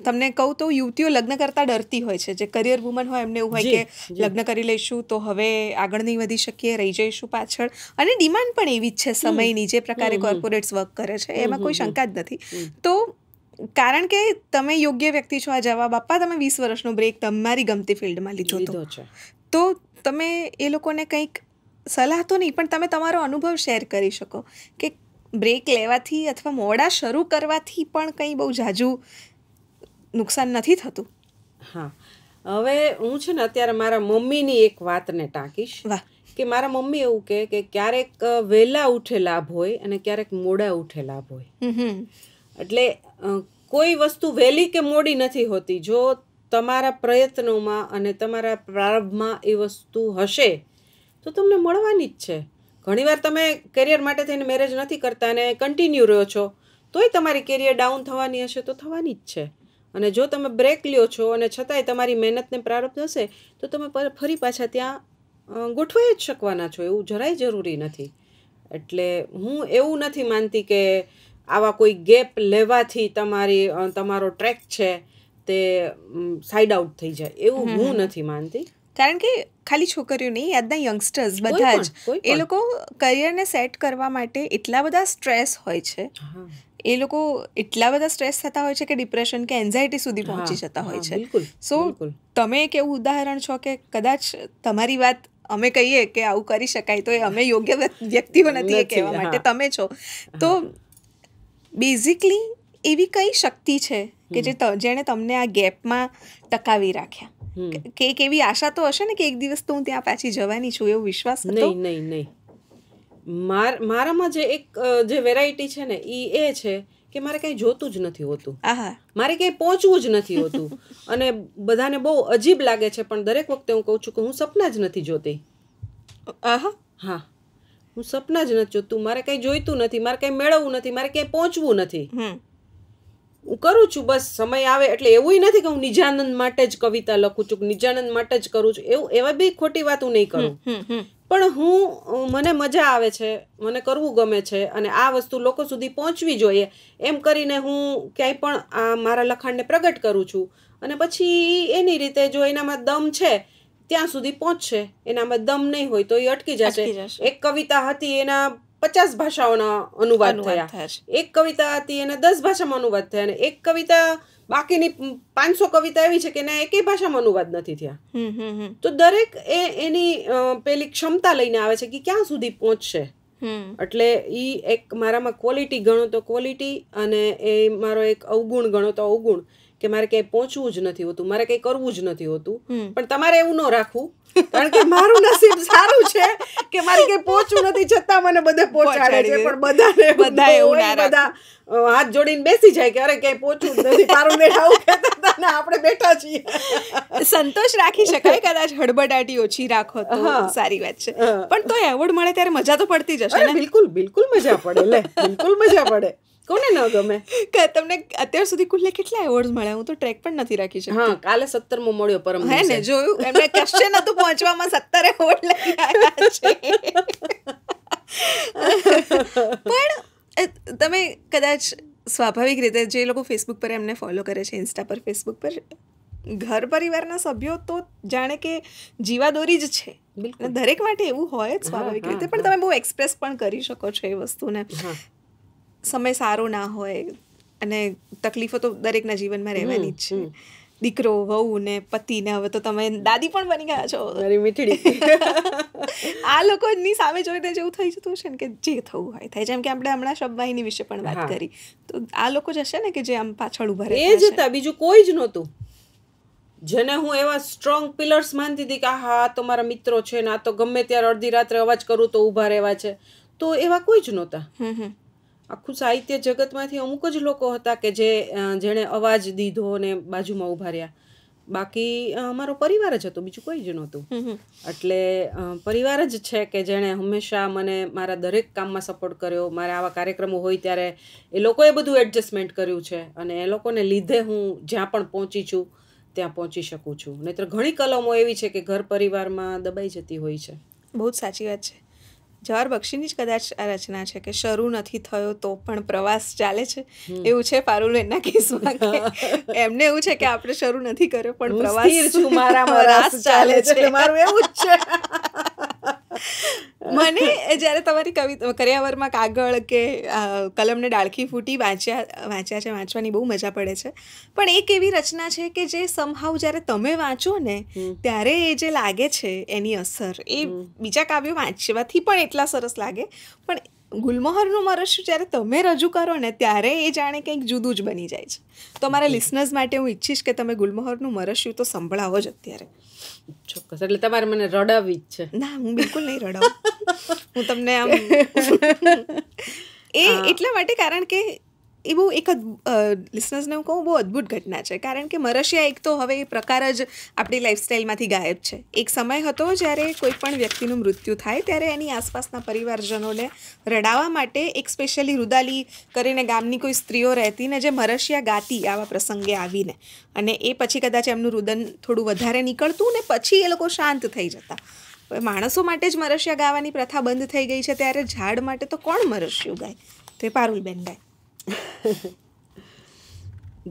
તમને કહું તો યુવતીઓ લગ્ન કરતા ડરતી હોય છે. જે કરિયર વુમન હોય એમને એવું હોય કે લગ્ન કરી લઈશું તો હવે આગળ નહીં વધી શકીએ, રહી જઈશું પાછળ. અને ડિમાન્ડ પણ એવી જ છે સમયની, જે પ્રકારે કોર્પોરેટ્સ વર્ક કરે છે એમાં કોઈ શંકા જ નથી. તો કારણ કે તમે યોગ્ય વ્યક્તિ છો આ જવાબ આપવા, તમે 20 વર્ષનો બ્રેક તમારી ગમતી ફિલ્ડમાં લીધો છે, તો તમે એ લોકોને કંઈક સલાહ તો નહીં પણ તમે તમારો અનુભવ શેર કરી શકો કે બ્રેક લેવાથી અથવા મોડા શરૂ કરવાથી પણ કંઈ બહુ ઝાઝું નુકસાન નથી થતું. હા, હવે હું છે ને અત્યારે મારા મમ્મીની એક વાતને ટાંકીશ. કે મારા મમ્મી એવું કહે કે ક્યારેક વહેલા ઉઠે લાભ હોય અને ક્યારેક મોડા ઉઠે લાભ હોય. એટલે કોઈ વસ્તુ વહેલી કે મોડી નથી હોતી. જો તમારા પ્રયત્નોમાં અને તમારા પ્રારંભમાં એ વસ્તુ હશે તો તમને મળવાની જ છે. ઘણીવાર તમે કેરિયર માટે થઈને મેરેજ નથી કરતા અને કન્ટિન્યુ રહ્યો છો તોય તમારી કેરિયર ડાઉન થવાની હશે તો થવાની જ છે. અને જો તમે બ્રેક લ્યો છો અને છતાંય તમારી મહેનતને પ્રારંભ હશે તો તમે ફરી પાછા ત્યાં ગોઠવાઈ જ શકવાના છો. એવું જરાય જરૂરી નથી. એટલે હું એવું નથી માનતી કે આવા કોઈ ગેપ લેવાથી તમારો ટ્રેક છે તે સાઈડ આઉટ થઈ જાય, એવું હું નથી માનતી. કારણ કે ખાલી છોકરીઓ નહીં, આજના યંગસ્ટર્સ બધા જ એ લોકો કરિયરને સેટ કરવા માટે એટલા બધા સ્ટ્રેસ હોય છે, એ લોકો એટલા બધા સ્ટ્રેસ થતા હોય છે કે ડિપ્રેશન કે એન્ઝાયટી સુધી પહોંચી જતા હોય છે. સો તમે એક એવું ઉદાહરણ છો કે કદાચ તમારી વાત અમે કહીએ કે આવું કરી શકાય તો એ અમે યોગ્ય વ્યક્તિઓ નથી એ કહેવા માટે, તમે છો. તો બેઝિકલી એવી કઈ શક્તિ છે કે જેણે તમને આ ગેપમાં ટકાવી રાખ્યા? કે એક એવી આશા તો હશે ને કે એક દિવસ તો હું ત્યાં પાછી જવાની છું, એવો વિશ્વાસ હતો? નહીં. મારામાં જે વેરાયટી છે ને એ છે કે મારે કંઈ જોતું જ નથી હોતું, મારે ક્યાંય પહોંચવું જ નથી હોતું. અને બધાને બહુ અજીબ લાગે છે પણ દરેક વખતે હું કહું છું કે હું સપના જ નથી જોતી. હા, હું સપના જ નથી જોતું. મારે કંઈ જોઈતું નથી, મારે કંઈ મેળવવું નથી, મારે ક્યાંય પહોંચવું નથી. હું કરું છું બસ સમય આવે એટલે. એવું નથી કે હું નિજાનંદ માટે જ કવિતા લખું છું, નિજાનંદ માટે જ કરું છું, એવું એવા બી ખોટી વાત હું નહીં કરું. પણ મને મજા આવે છે, મને કરવું ગમે છે અને આ વસ્તુ લોકો સુધી પહોંચવી જોઈએ એમ કરીને હું ક્યાંય પણ આ મારા લખાણને પ્રગટ કરું છું. અને પછી એની રીતે જો એનામાં દમ છે ત્યાં સુધી પહોંચશે, એનામાં દમ નહીં હોય તો એ અટકી જશે. એક કવિતા હતી એના 50 ભાષાઓના અનુવાદ થયા, એક કવિતા હતી એના 10 ભાષામાં અનુવાદ થયા, અને એક કવિતા બાકીની 500 કવિતા એવી છે કે એના એકેય ભાષામાં અનુવાદ નથી થયા. તો દરેક એની પેલી ક્ષમતા લઈને આવે છે કે ક્યાં સુધી પહોંચશે. એટલે એ એક મારામાં ક્વોલિટી ગણો તો ક્વોલિટી અને એ મારો એક અવગુણ ગણો તો અવગુણ કે મારે ક્યાંય પહોંચવું જ નથી હોતું, મારે કંઈ કરવું જ નથી હોતું. પણ તમારે એવું ન રાખવું, કારણ કે મારું નસીબ સારું છે કે મારે ક્યાંય પહોંચવું નથી છતાં મને બધે પહોંચાડે છે. પણ બધા એવું ના રાખે. બધા હાથ જોડીને બેસી જાય કે અરે ક્યાંય પહોંચવું જ નથી, પારું ને આવું કહેતા હતા ને આપણે બેઠા છીએ. સંતોષ રાખી શકાય, કદાચ હડબડાટી ઓછી રાખો તો સારી વાત છે. પણ તો એવોર્ડ મળે ત્યારે મજા તો પડતી જ હશે ને? બિલકુલ બિલકુલ મજા પડે, લે બિલકુલ મજા પડે. કોને ન ગમે? તમને અત્યાર સુધી કુલ કેટલા એવોર્ડ્સ મળ્યા? હું તો ટ્રેક પણ નથી રાખી શકતી. હા, કાલે 17મો મળ્યો પરમ હે ને, જોયું એમને કશે નતું પહોંચવામાં 17 એવોર્ડ લઈ આવ્યા છે. પણ તમે કદાચ સ્વાભાવિક રીતે જે લોકો ફેસબુક પર એમને ફોલો કરે છે, ઇન્સ્ટા પર, ફેસબુક પર, ઘર પરિવારના સભ્યો તો જાણે કે જીવાદોરી જ છે. દરેક માટે એવું હોય જ સ્વાભાવિક રીતે, પણ તમે બહુ એક્સપ્રેસ પણ કરી શકો છો એ વસ્તુને. સમય સારો ના હોય અને તકલીફો તો દરેકના જીવનમાં રહેવાની જ છે. દીકરો, વહુ ને પતિ ને હવે તો તમે દાદી પણ બની ગયા છો. મારી મીઠડી. આ લોકોની સામે જોઈને જેવું થઈ જતું હશે ને કે જે થવું હોય થાય. જેમ કે આપણે હમણાં શબવાહિની વિશે પણ વાત કરી, તો આ લોકો જ હશે ને કે જે આમ પાછળ ઉભા રહે. એ જ હતા, બીજું કોઈ જ નહોતું. જેને હું એવા સ્ટ્રોંગ પિલર્સ માનતી હતી કે હા આ તો મારા મિત્રો છે ને, આ તો ગમે ત્યારે અડધી રાત્રે અવાજ કરું તો ઊભા રહેવા છે, તો એવા કોઈ જ નહોતા. આખું સાહિત્ય જગતમાંથી અમુક જ લોકો હતા કે જેણે અવાજ દીધો ને બાજુમાં ઊભા રહ્યા. બાકી અમારો પરિવાર જ હતો, બીજું કોઈ જ નહોતું. એટલે પરિવાર જ છે કે જેણે હંમેશા મને મારા દરેક કામમાં સપોર્ટ કર્યો. મારા આવા કાર્યક્રમો હોય ત્યારે એ લોકોએ બધું એડજસ્ટમેન્ટ કર્યું છે અને એ લોકોને લીધે હું જ્યાં પણ પહોંચી છું ત્યાં પહોંચી શકું છું. નહીંતર ઘણી કલમો એવી છે કે ઘર પરિવારમાં દબાઈ જતી હોય છે. બહુ જ સાચી વાત છે. જવાહર બક્ષીની જ કદાચ આ રચના છે કે શરૂ નથી થયો તો પણ પ્રવાસ ચાલે છે. એવું છે પારુલબેનના કેસમાં કે એમને એવું છે કે આપણે શરૂ નથી કર્યો પણ પ્રવાસ છું, મારામાં રાસ ચાલે છે. મારું એવું જ છે. મને જ્યારે તમારી કવિતા કર્યાવરમાં કાગળ કે કલમને ડાળખી ફૂટી વાંચવાની બહુ મજા પડે છે. પણ એક એવી રચના છે કે જે સમહાવ જ્યારે તમે વાંચો ને ત્યારે એ જે લાગે છે એની અસર એ બીજા કાવ્યો વાંચવાથી પણ એટલા સરસ લાગે. પણ ગુલમોહરનું મરસ્યું જ્યારે તમે રજૂ કરો ને ત્યારે એ જાણે કંઈક જુદું જ બની જાય છે. તો મારા લિસનર્સ માટે હું ઈચ્છીશ કે તમે ગુલમોહરનું મરસ્યું તો સંભળાવો જ અત્યારે. ચોક્કસ. એટલે તમારે મને રડાવી જ છે? ના, હું બિલકુલ નહીં રડાવું. હું તમને આમ એટલા માટે, કારણ કે એ બહુ એક લિસનર્સને હું કહું બહુ અદ્ભુત ઘટના છે. કારણ કે મરશિયા એક તો હવે એ પ્રકાર જ આપણી લાઈફસ્ટાઈલમાંથી ગાયબ છે. એક સમય હતો જ્યારે કોઈ પણ વ્યક્તિનું મૃત્યુ થાય ત્યારે એની આસપાસના પરિવારજનોને રડાવવા માટે એક સ્પેશિયલી રુદાલી કરીને ગામની કોઈ સ્ત્રીઓ રહેતી ને જે મરશિયા ગાતી આવા પ્રસંગે આવીને, અને એ પછી કદાચ એમનું રુદન થોડું વધારે નીકળતું ને પછી એ લોકો શાંત થઈ જતા. માણસો માટે જ મરશિયા ગાવાની પ્રથા બંધ થઈ ગઈ છે ત્યારે ઝાડ માટે તો કોણ મરશિયું ગાય? તો એ પારુલબેન ગાય.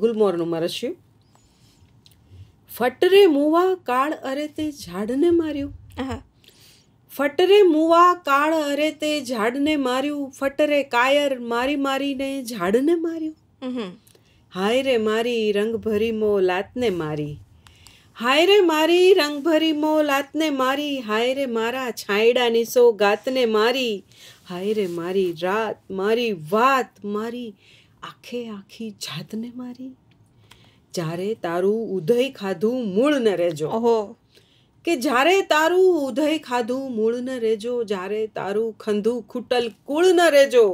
ગુલમોહરનું મરસ્યું. ફટરે મુવા કાળ અરે તે ઝાડને માર્યું. ફટરે મુવા કાળ અરે તે ઝાડને માર્યું. ફટરે કાયર મારી મારીને ઝાડને માર્યું. હાય રે મારી રંગભરી મો લાતને મારી. હાય રે મારી રંગભરી મો લાતને મારી. હાય રે મારા છાંયડાની સો ગાતને મારી. હાય રે મારી રાત, મારી વાત, મારી આખે આખી જાતને મારી. જ્યારે તારું ઉદય ખાધું મૂળ ન રેજો. કે જ્યારે તારું ઉદય ખાધું મૂળ ન રેજો. જ્યારે તારું ખંધું ખૂટલ કુળ ન રેજો.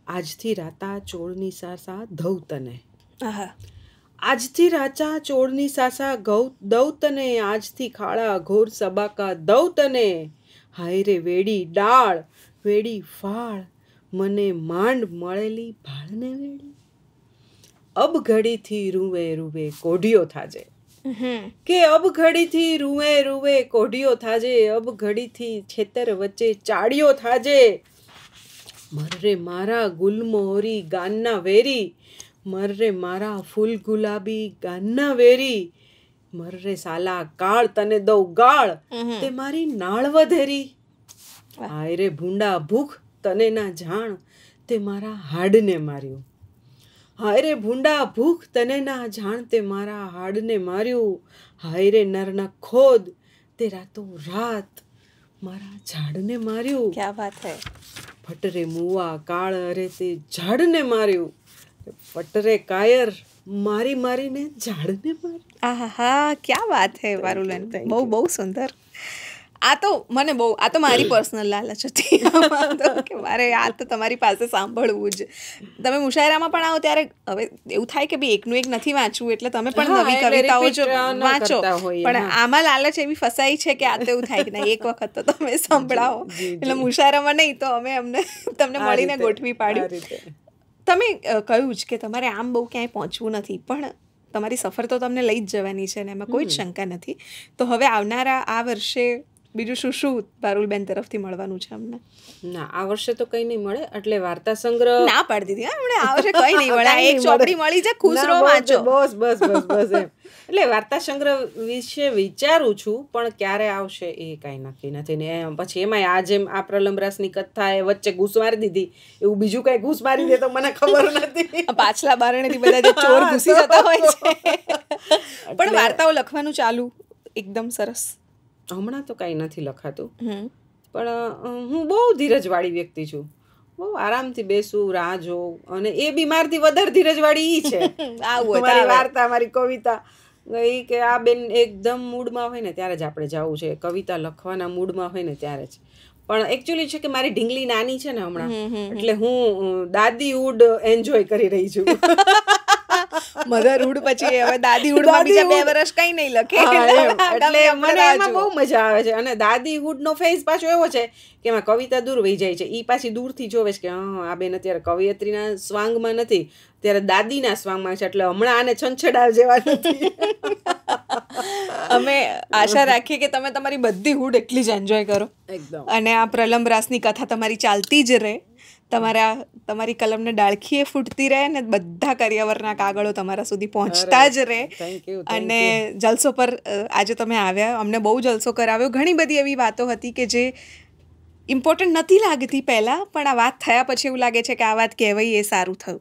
આજથી રાતા ચોળની સાસા ધૌ તને. આજથી રાચા ચોળની સાસા દૌ તને. આજથી ખાડા ઘોર સબાકા દૌ તને. હાય રે વેડી ડાળ, વેડી ફાળ, મને માંડ મળેલી ભાળને વેડી. અબ ઘડીથી રૂવે રૂવે કોઢિયો થાજે. કે અબ ઘડીથી રૂવે રૂવે કોઢિયો થાજે. અબ ઘડીથી છેતર વચ્ચે ચાડિયો થાજે. મર્રે મારા ગુલમોહરી ગાનના વેરી. મર્રે મારા ફૂલ ગુલાબી ગાનના વેરી. મર્રે સાલા કાળ તને દઉં ગાળ, તે મારી નાળ વધેરી. હાય રે ભૂંડા ભૂખ તને ના જાણ, તે મારા હાડને માર્યું. હાય રે ભૂંડા ભૂખ તને ના જાણ, તે મારા હાડને માર્યું. હાય રે નરના ખોદ, તે રાતો રાત મારા ઝાડને માર્યું. ક્યા વાત હૈ. ફટરે મુવા કાળ અરે તે ઝાડને માર્યું. ફટરે કાયર મારી મારીને ઝાડને મારી. આહા, ક્યાં વાત હે પારુલબેન, બહુ સુંદર. આ તો મારી પર્સનલ લાલચ હતી આમાં તો કે મારે આ તો તમારી પાસે સાંભળવું જ. તમે મુશાયરામાં પણ આવો ત્યારે હવે એવું થાય કે ભાઈ એકનું એક નથી વાંચવું એટલે તમે પણ નવી કવિતાઓ જો વાંચો, પણ આમાં લાલચ એવી ફસાઈ છે કે આ તો એવું થાય કે ના એક વખત તો તમે સંભળાવો. એટલે મુશાયરામાં નહીં તો અમે તમને મળીને ગોઠવી પાડ્યું. તમે કહ્યું જ કે તમારે આમ બહુ ક્યાંય પહોંચવું નથી, પણ તમારી સફર તો તમને લઈ જ જવાની છે ને એમાં કોઈ જ શંકા નથી. તો હવે આવનારા આ વર્ષે બીજું શું પારુલબેન તરફથી મળવાનું છે અમને? ના, આ વર્ષે તો કંઈ નહીં મળે. એટલે વાર્તા સંગ્રહ ના પાડી દીધી હમણે, આ વર્ષે કંઈ નહીં મળે, એક ચોપડી મળી જાય, ખુશ રહો, વાંચો. બસ એમ. એટલે વાર્તા સંગ્રહ વિશે વિચારું છું, પણ ક્યારે આવશે એ કાંઈ નક્કી નથી. ને પછી એમાંય આ જેમ આ પ્રલંબરાસની કથા એ વચ્ચે ઘૂસ મારી દીધી, એવું બીજું કઈ ઘૂસ મારી દે તો મને ખબર નથી. પાછલા બારણેથી બધા જે ચોર ઘૂસી જતા હોય છે. પણ વાર્તાઓ લખવાનું ચાલુ એકદમ સરસ. હમણાં તો કાંઈ નથી લખાતું, પણ હું બહુ ધીરજવાળી વ્યક્તિ છું. બહુ આરામથી બેસું, રાહ જોઉં, અને એ બી મારથી વધારે ધીરજવાળી ઈ છે. મારી વાર્તા, મારી કવિતા ગઈ કે આ બેન એકદમ મૂડમાં હોય ને ત્યારે જ આપણે જવું છે, કવિતા લખવાના મૂડમાં હોય ને ત્યારે જ. પણ એકચ્યુઅલી છે કે મારી ઢીંગલી નાની છે ને હમણાં, એટલે હું દાદીહુડ એન્જોય કરી રહી છું. મધરહુડ પછી હવે દાદીહુડમાં બીજા 2 વર્ષ કઈ નહીં લખે, એટલે મને એમાં બહુ મજા આવે છે. અને દાદીહુડનો ફેઝ પાછો એવો છે કે એમાં કવિતા દૂર વહી જાય છે. ઈ પાછી દૂરથી જોવે છે કે આ બેન અત્યારે કવિયત્રીના સ્વાંગમાં નથી, ત્યારે દાદીના સ્વાંગમાં છે, એટલે હમણાં આને છંછેડાવ જેવા નથી. અમે આશા રાખીએ કે તમે તમારી બધી હુડ એટલી જ એન્જોય કરો એકદમ, અને આ પ્રલંબરાસની કથા તમારી ચાલતી જ રહે, તમારી કલમને ડાળખીએ ફૂટતી રહે ને બધા કરિયાવરના કાગળો તમારા સુધી પહોંચતા જ રહે. અને જલસો પર આજે તમે આવ્યા, અમને બહુ જલસો કરાવ્યો. ઘણી બધી એવી વાતો હતી કે જે ઇમ્પોર્ટન્ટ નથી લાગતી પહેલાં, પણ આ વાત થયા પછી એવું લાગે છે કે આ વાત કહેવાય એ સારું થયું.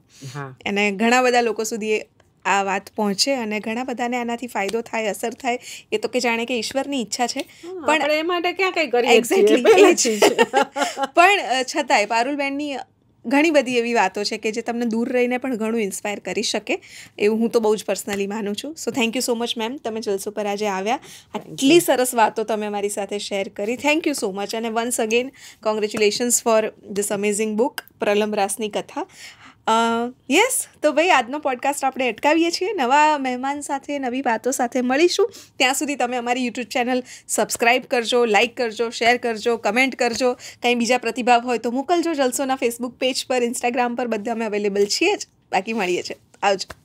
અને ઘણા બધા લોકો સુધી આ વાત પહોંચે અને ઘણા બધાને આનાથી ફાયદો થાય, અસર થાય. એ તો કે જાણે કે ઈશ્વરની ઈચ્છા છે, પણ એ માટે ક્યાં કંઈ કરીએ. એક્ઝેક્ટલી. પણ છતાંય પારુલબેનની ઘણી બધી એવી વાતો છે કે જે તમને દૂર રહીને પણ ઘણું ઇન્સ્પાયર કરી શકે, એવું હું તો બહુ જ પર્સનલી માનું છું. So thank you so much ma'am, તમે જલસો પર આજે આવ્યા, આટલી સરસ વાતો તમે મારી સાથે શેર કરી. Thank you so much. અને once again congratulations for this amazing book પ્રલંબરાસની કથા. યસ, તો ભાઈ આજનો પોડકાસ્ટ આપણે અટકાવીએ છીએ. નવા મહેમાન સાથે, નવી વાતો સાથે મળીશું. ત્યાં સુધી તમે અમારી યુટ્યુબ ચેનલ સબસ્ક્રાઈબ કરજો, લાઇક કરજો, શેર કરજો, કમેન્ટ કરજો. કંઈ બીજા પ્રતિભાવ હોય તો મોકલજો. જલસોના ફેસબુક પેજ પર, ઇન્સ્ટાગ્રામ પર બધા અમે અવેલેબલ છીએ જ. બાકી મળીએ છીએ. આવજો.